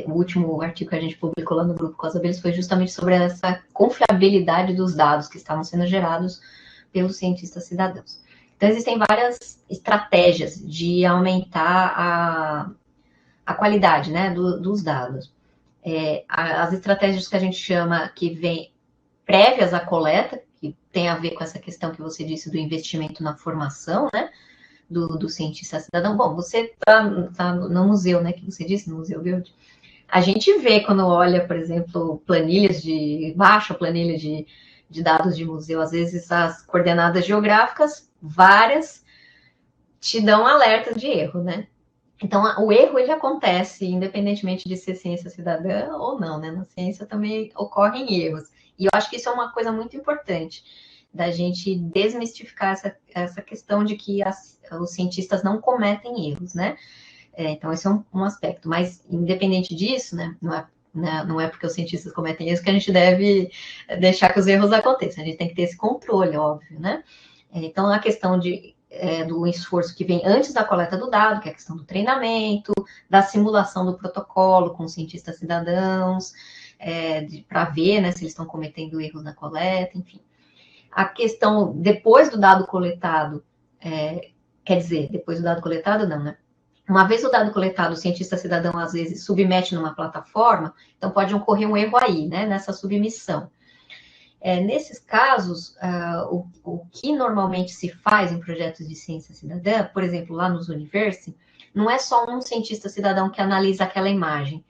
o último artigo que a gente publicou lá no Grupo Cos Abelhas foi justamente sobre essa confiabilidade dos dados que estavam sendo gerados pelos cientistas cidadãos. Então, existem várias estratégias de aumentar a qualidade, né, dos dados. As estratégias que a gente chama, que vem prévias à coleta, que tem a ver com essa questão que você disse do investimento na formação, né, do cientista cidadão. Bom, você está no museu, né, que você disse, no Museu Goethe. A gente vê quando olha, por exemplo, baixa planilha de dados de museu, às vezes as coordenadas geográficas, várias, te dão alerta de erro, né? Então, o erro, ele acontece independentemente de ser ciência cidadã ou não, né? Na ciência também ocorrem erros. E eu acho que isso é uma coisa muito importante, da gente desmistificar essa questão de que os cientistas não cometem erros, né? Então, esse é um aspecto. Mas, independente disso, né? Não é porque os cientistas cometem erros que a gente deve deixar que os erros aconteçam. A gente tem que ter esse controle, óbvio, né? Então, a questão do esforço que vem antes da coleta do dado, que é a questão do treinamento, da simulação do protocolo com os cientistas cidadãos, para ver, né, se eles estão cometendo erros na coleta, enfim. A questão, depois do dado coletado, Quer dizer, depois do dado coletado, não, né? Uma vez o dado coletado, o cientista cidadão, às vezes, submete numa plataforma, então pode ocorrer um erro aí, né, nessa submissão. Nesses casos, o que normalmente se faz em projetos de ciência cidadã, por exemplo, lá nos Universe, não é só um cientista cidadão que analisa aquela imagem,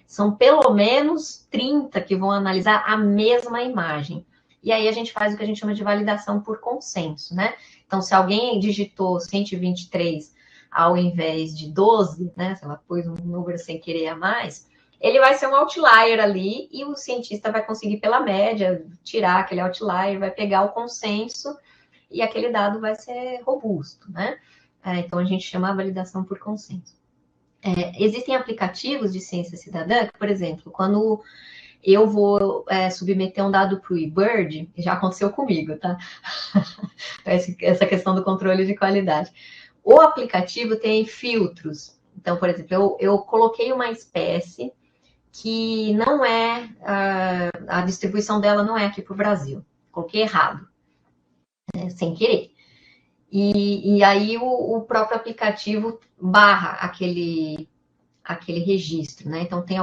são pelo menos 30 que vão analisar a mesma imagem. E aí a gente faz o que a gente chama de validação por consenso, né? Então, se alguém digitou 123 ao invés de 12, né? Se ela pôs um número sem querer a mais, ele vai ser um outlier ali e o cientista vai conseguir, pela média, tirar aquele outlier, vai pegar o consenso e aquele dado vai ser robusto, né? Então, a gente chama a validação por consenso. Existem aplicativos de ciência cidadã que, por exemplo, quando eu vou submeter um dado para o eBird, já aconteceu comigo, tá? Essa questão do controle de qualidade. O aplicativo tem filtros. Então, por exemplo, eu coloquei uma espécie que não é, a distribuição dela não é aqui para o Brasil. Coloquei errado, sem querer. E aí o próprio aplicativo barra aquele registro, né? Então tem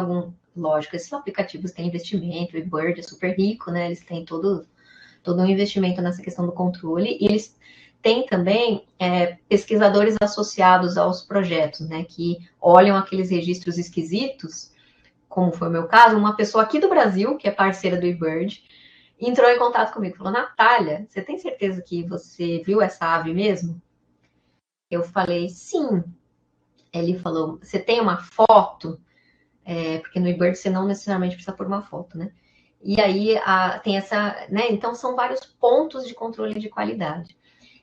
lógico, esses aplicativos têm investimento, o eBird é super rico, né? Eles têm todo um investimento nessa questão do controle, e eles têm também pesquisadores associados aos projetos, né? Que olham aqueles registros esquisitos, como foi o meu caso, uma pessoa aqui do Brasil, que é parceira do eBird, entrou em contato comigo, falou, Natália, você tem certeza que você viu essa ave mesmo? Eu falei, sim. Ele falou, você tem uma foto? Porque no eBird você não necessariamente precisa pôr uma foto, né? E aí tem essa, né? Então são vários pontos de controle de qualidade.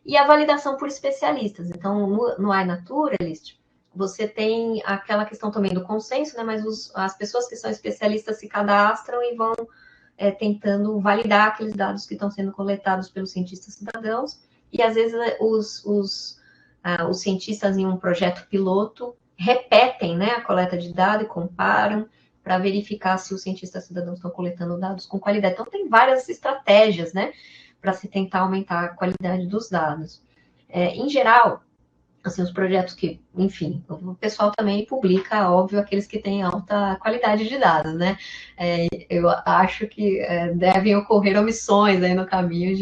E a validação por especialistas. Então, no iNaturalist, você tem aquela questão também do consenso, né? Mas as pessoas que são especialistas se cadastram e vão tentando validar aqueles dados que estão sendo coletados pelos cientistas cidadãos. E às vezes os cientistas em um projeto piloto repetem, né, a coleta de dados e comparam para verificar se os cientistas cidadãos estão coletando dados com qualidade. Então, tem várias estratégias, né, para se tentar aumentar a qualidade dos dados. Em geral, assim, os projetos que, enfim, o pessoal também publica, óbvio, aqueles que têm alta qualidade de dados, né? Eu acho que devem ocorrer omissões aí no caminho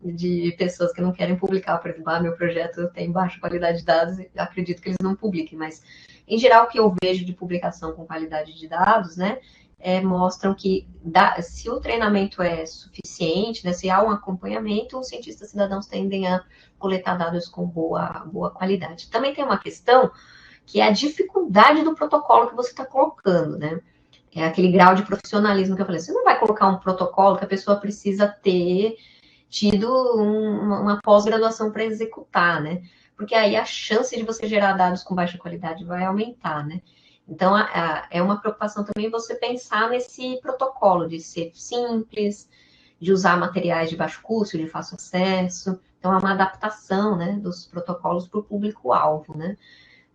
de pessoas que não querem publicar, por exemplo, meu projeto tem baixa qualidade de dados, acredito que eles não publiquem, mas, em geral, o que eu vejo de publicação com qualidade de dados, né, mostram que se o treinamento é suficiente, né, se há um acompanhamento, os cientistas cidadãos tendem a coletar dados com boa qualidade. Também tem uma questão que é a dificuldade do protocolo que você está colocando, né? É aquele grau de profissionalismo que eu falei. Você não vai colocar um protocolo que a pessoa precisa ter tido uma pós-graduação para executar, né? Porque aí a chance de você gerar dados com baixa qualidade vai aumentar, né? Então, é uma preocupação também você pensar nesse protocolo de ser simples, de usar materiais de baixo custo, de fácil acesso. Então, é uma adaptação, né, dos protocolos para o público-alvo, né?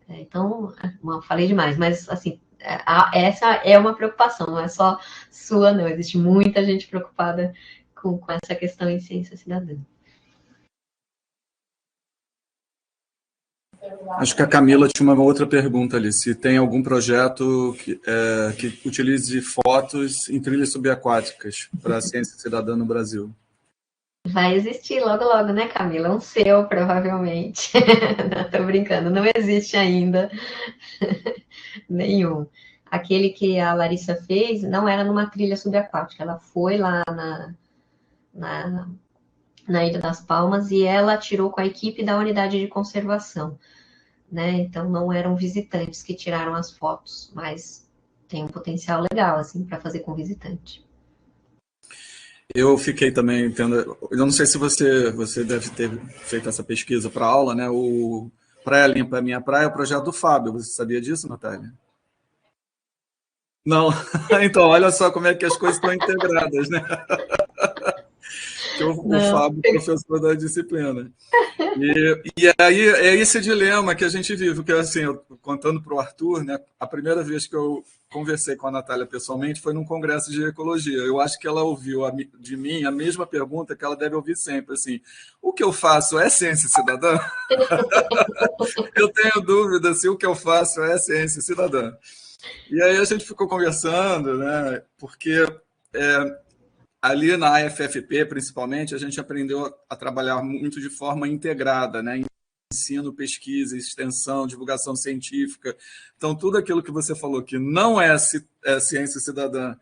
Então, falei demais, mas, assim, essa é uma preocupação, não é só sua, não. Existe muita gente preocupada com essa questão em ciência cidadã. Acho que a Camila tinha uma outra pergunta ali, se tem algum projeto que utilize fotos em trilhas subaquáticas para a ciência cidadã no Brasil. Vai existir logo, logo, né, Camila? Um seu, provavelmente. Estou brincando, não existe ainda nenhum. Aquele que a Larissa fez não era numa trilha subaquática, ela foi lá na Ilha das Palmas e ela tirou com a equipe da unidade de conservação, né? Então não eram visitantes que tiraram as fotos, mas tem um potencial legal assim para fazer com visitante. Eu fiquei também tendo, eu não sei se você deve ter feito essa pesquisa para aula, né? O Praia Limpa Minha Praia é o projeto do Fábio. Você sabia disso, Natália? Não. Então, olha só como é que as coisas estão integradas, né? que o Fábio, professor da disciplina. E aí é esse dilema que a gente vive, que assim, contando para o Arthur, né, a primeira vez que eu conversei com a Natália pessoalmente foi num congresso de ecologia. Eu acho que ela ouviu de mim a mesma pergunta que ela deve ouvir sempre, assim, o que eu faço é ciência cidadã? Eu tenho dúvida se o que eu faço é ciência cidadã. E aí a gente ficou conversando, né, porque ali na AFFP, principalmente, a gente aprendeu a trabalhar muito de forma integrada, né? Ensino, pesquisa, extensão, divulgação científica. Então, tudo aquilo que você falou que não é ciência cidadã,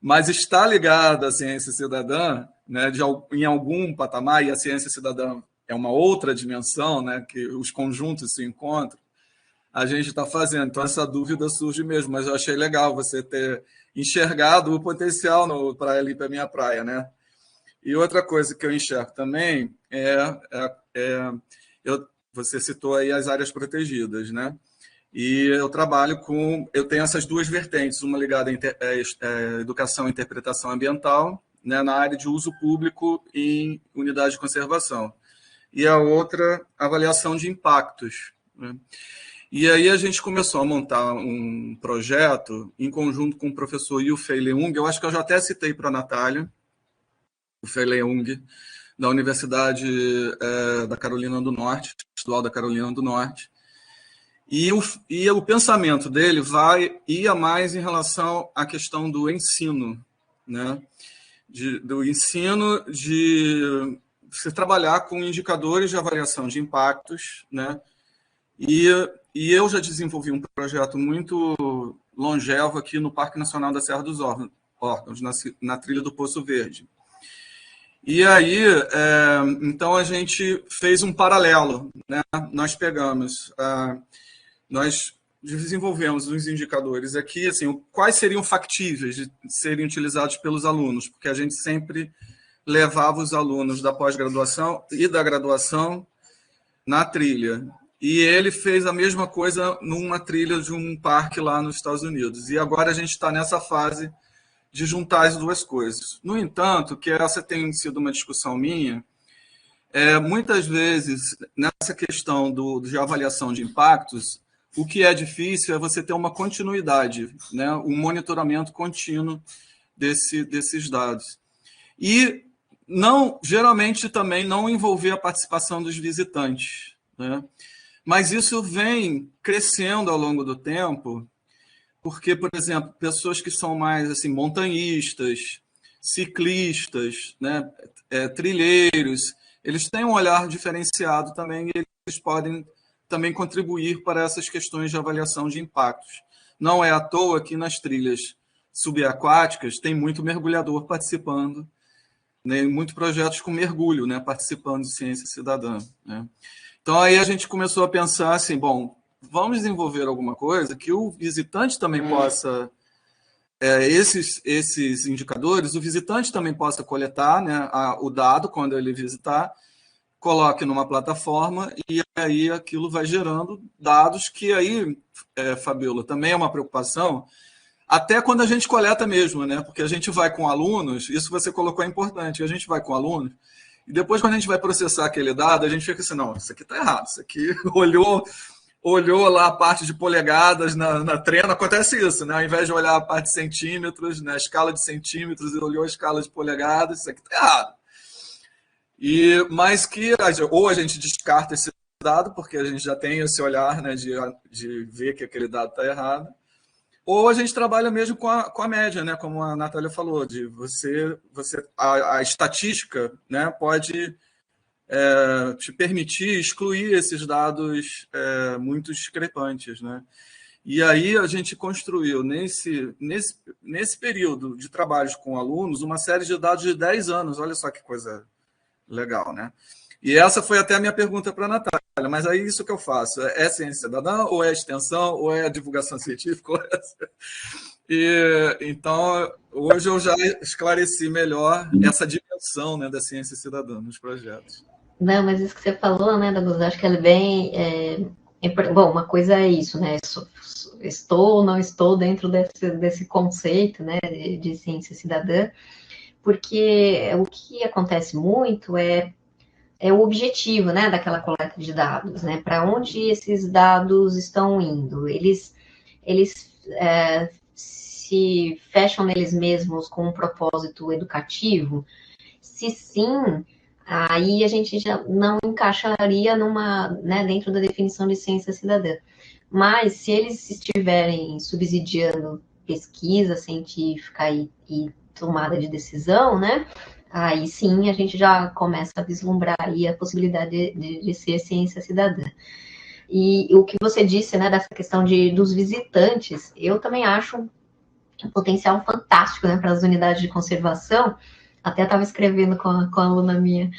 mas está ligado à ciência cidadã, né, em algum patamar, e a ciência cidadã é uma outra dimensão, né, que os conjuntos se encontram, a gente está fazendo. Então, essa dúvida surge mesmo, mas eu achei legal você ter enxergado o potencial para ali para a minha praia, né? E outra coisa que eu enxergo também você citou aí as áreas protegidas, né? E eu trabalho eu tenho essas duas vertentes, uma ligada à educação e interpretação ambiental, né, na área de uso público em unidade de conservação, e a outra, avaliação de impactos, né? E aí a gente começou a montar um projeto em conjunto com o professor Yufei Leung, eu acho que eu já até citei para a Natália, o Fei Leung, da Universidade da Carolina do Norte, Estadual da Carolina do Norte. E o pensamento dele ia mais em relação à questão do ensino, né? Do ensino de se trabalhar com indicadores de avaliação de impactos, né? E eu já desenvolvi um projeto muito longevo aqui no Parque Nacional da Serra dos Órgãos, na trilha do Poço Verde. E aí, então, a gente fez um paralelo, né? Nós desenvolvemos os indicadores aqui, assim, quais seriam factíveis de serem utilizados pelos alunos, porque a gente sempre levava os alunos da pós-graduação e da graduação na trilha. E ele fez a mesma coisa numa trilha de um parque lá nos Estados Unidos. E agora a gente está nessa fase de juntar as duas coisas. No entanto, que essa tem sido uma discussão minha, muitas vezes, nessa questão de avaliação de impactos, o que é difícil é você ter uma continuidade, né? Um monitoramento contínuo desses dados. E geralmente também não envolver a participação dos visitantes, né? Mas isso vem crescendo ao longo do tempo, porque, por exemplo, pessoas que são mais assim, montanhistas, ciclistas, né, trilheiros, eles têm um olhar diferenciado também e eles podem também contribuir para essas questões de avaliação de impactos. Não é à toa que nas trilhas subaquáticas tem muito mergulhador participando, né, muitos projetos com mergulho, né, participando de ciência cidadã, né? Então, aí a gente começou a pensar assim, bom, vamos desenvolver alguma coisa que o visitante também possa, esses indicadores, o visitante também possa coletar, né, o dado quando ele visitar, coloque numa plataforma e aí aquilo vai gerando dados que aí, Fabiola, também é uma preocupação, até quando a gente coleta mesmo, né, porque a gente vai com alunos, isso você colocou é importante, a gente vai com alunos, e depois, quando a gente vai processar aquele dado, a gente fica assim, não, isso aqui está errado, isso aqui olhou lá a parte de polegadas na trena, acontece isso, né? Ao invés de olhar a parte de centímetros, né, a escala de centímetros, ele olhou a escala de polegadas, isso aqui está errado. Mas que ou a gente descarta esse dado, porque a gente já tem esse olhar, né, de ver que aquele dado está errado, ou a gente trabalha mesmo com a média, né? Como a Natália falou, de a estatística, né, pode te permitir excluir esses dados muito discrepantes, né? E aí a gente construiu, nesse período de trabalhos com alunos, uma série de dados de 10 anos. Olha só que coisa legal, né? E essa foi até a minha pergunta para a Natália, mas aí isso que eu faço, é ciência cidadã, ou é extensão, ou é divulgação científica? Então, hoje eu já esclareci melhor essa dimensão, né, da ciência cidadã nos projetos. Não, mas isso que você falou, né, Douglas, acho que ela é bem... Bom, uma coisa é isso, né, estou ou não estou dentro desse conceito, né, de ciência cidadã, porque o que acontece muito é o objetivo, né, daquela coleta de dados, né? Para onde esses dados estão indo? Eles se fecham neles mesmos com um propósito educativo? Se sim, aí a gente já não encaixaria dentro da definição de ciência cidadã. Mas se eles estiverem subsidiando pesquisa científica e tomada de decisão, né? Aí sim a gente já começa a vislumbrar aí a possibilidade de ser ciência cidadã. E o que você disse, né, dessa questão dos visitantes, eu também acho um potencial fantástico, né, para as unidades de conservação. Até estava escrevendo com a aluna minha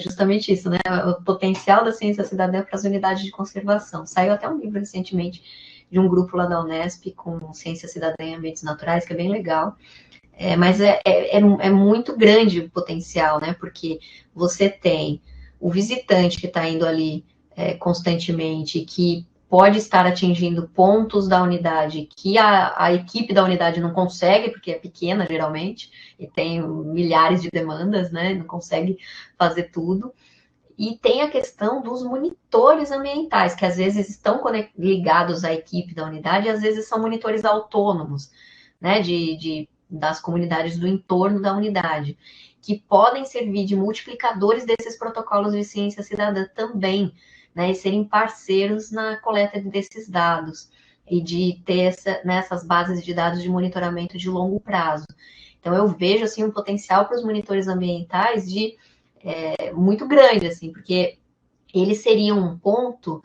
justamente isso, né, o potencial da ciência cidadã para as unidades de conservação. Saiu até um livro recentemente de um grupo lá da Unesp com ciência cidadã em ambientes naturais, que é bem legal. Mas é muito grande o potencial, né? Porque você tem o visitante que está indo ali constantemente, que pode estar atingindo pontos da unidade que a equipe da unidade não consegue, porque é pequena geralmente, e tem milhares de demandas, né? Não consegue fazer tudo. E tem a questão dos monitores ambientais, que às vezes estão ligados à equipe da unidade, e às vezes são monitores autônomos, né? Das comunidades do entorno da unidade, que podem servir de multiplicadores desses protocolos de ciência cidadã também, né, e serem parceiros na coleta desses dados, e de ter essas bases de dados de monitoramento de longo prazo. Então, eu vejo, assim, um potencial para os monitores ambientais muito grande, assim, porque eles seriam um ponto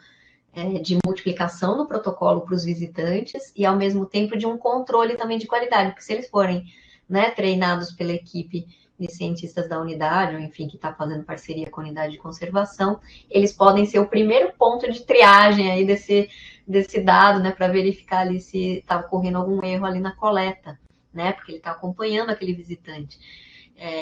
de multiplicação no protocolo para os visitantes e, ao mesmo tempo, de um controle também de qualidade, porque se eles forem, né, treinados pela equipe de cientistas da unidade, ou enfim, que está fazendo parceria com a unidade de conservação, eles podem ser o primeiro ponto de triagem aí desse dado, né, para verificar ali se está ocorrendo algum erro ali na coleta, né, porque ele está acompanhando aquele visitante.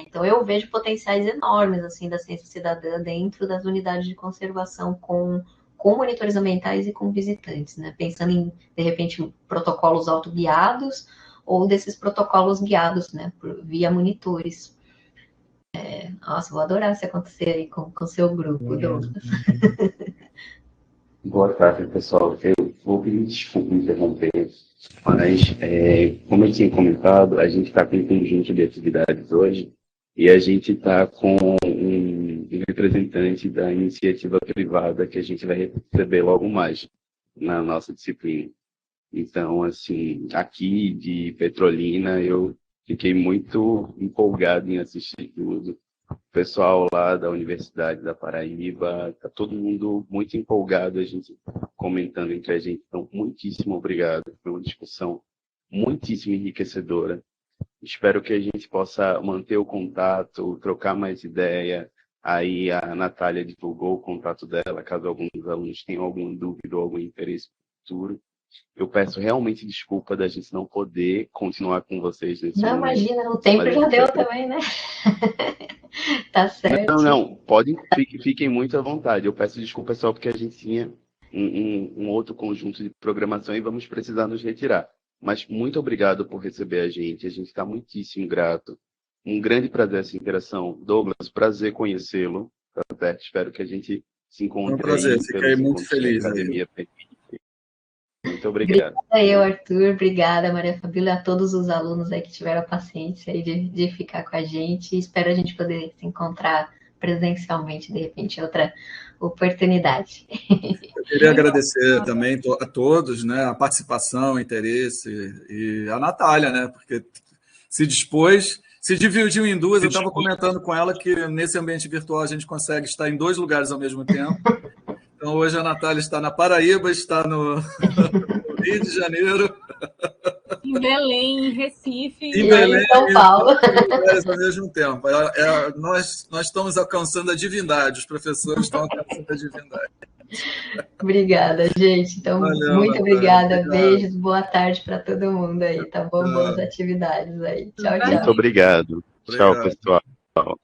Então, eu vejo potenciais enormes, assim, da ciência cidadã dentro das unidades de conservação com monitores ambientais e com visitantes, né? Pensando em, de repente, protocolos autoguiados ou desses protocolos guiados, né, via monitores. Nossa, vou adorar se acontecer aí com o seu grupo, Douglas. Boa tarde, pessoal. Eu vou pedir desculpa me interromper, mas, como eu tinha comentado, a gente está com um conjunto de atividades hoje e a gente está com um representante da iniciativa privada que a gente vai receber logo mais na nossa disciplina. Então, assim, aqui de Petrolina, eu fiquei muito empolgado em assistir tudo. O pessoal lá da Universidade da Paraíba, está todo mundo muito empolgado, a gente comentando entre a gente. Então, muitíssimo obrigado. Foi uma discussão muitíssimo enriquecedora. Espero que a gente possa manter o contato, trocar mais ideia. Aí a Natália divulgou o contato dela, caso alguns alunos tenham alguma dúvida ou algum interesse futuro. Eu peço realmente desculpa da gente não poder continuar com vocês nesse Não, momento. imagina, o tempo já deu também, né? Tá certo. Não, fiquem muito à vontade. Eu peço desculpa só porque a gente tinha um outro conjunto de programação e vamos precisar nos retirar. Mas muito obrigado por receber a gente está muitíssimo grato. Um grande prazer essa interação. Douglas, prazer conhecê-lo. Tá certo? Espero que a gente se encontre. É um prazer, fiquei muito feliz. Academia. Muito obrigado. Obrigada eu, Arthur. Obrigada, Maria Fabíola, a todos os alunos aí que tiveram a paciência aí de ficar com a gente. Espero a gente poder se encontrar presencialmente, de repente, em outra oportunidade. Eu queria agradecer também a todos, né, a participação, o interesse, e a Natália, né, porque se dispôs, se dividiu em duas. Eu estava comentando com ela que nesse ambiente virtual a gente consegue estar em 2 lugares ao mesmo tempo. Então, hoje a Natália está na Paraíba, está no Rio de Janeiro. Em Belém, em Recife. Em Belém, em São Paulo. Ao mesmo tempo. Nós estamos alcançando a divindade, os professores estão alcançando a divindade. Obrigada, gente. Então, Valeu, muito obrigada. Obrigado. Beijos, boa tarde para todo mundo aí, tá bom? Boas atividades aí. Tchau, tchau. Muito obrigado. Tchau, pessoal.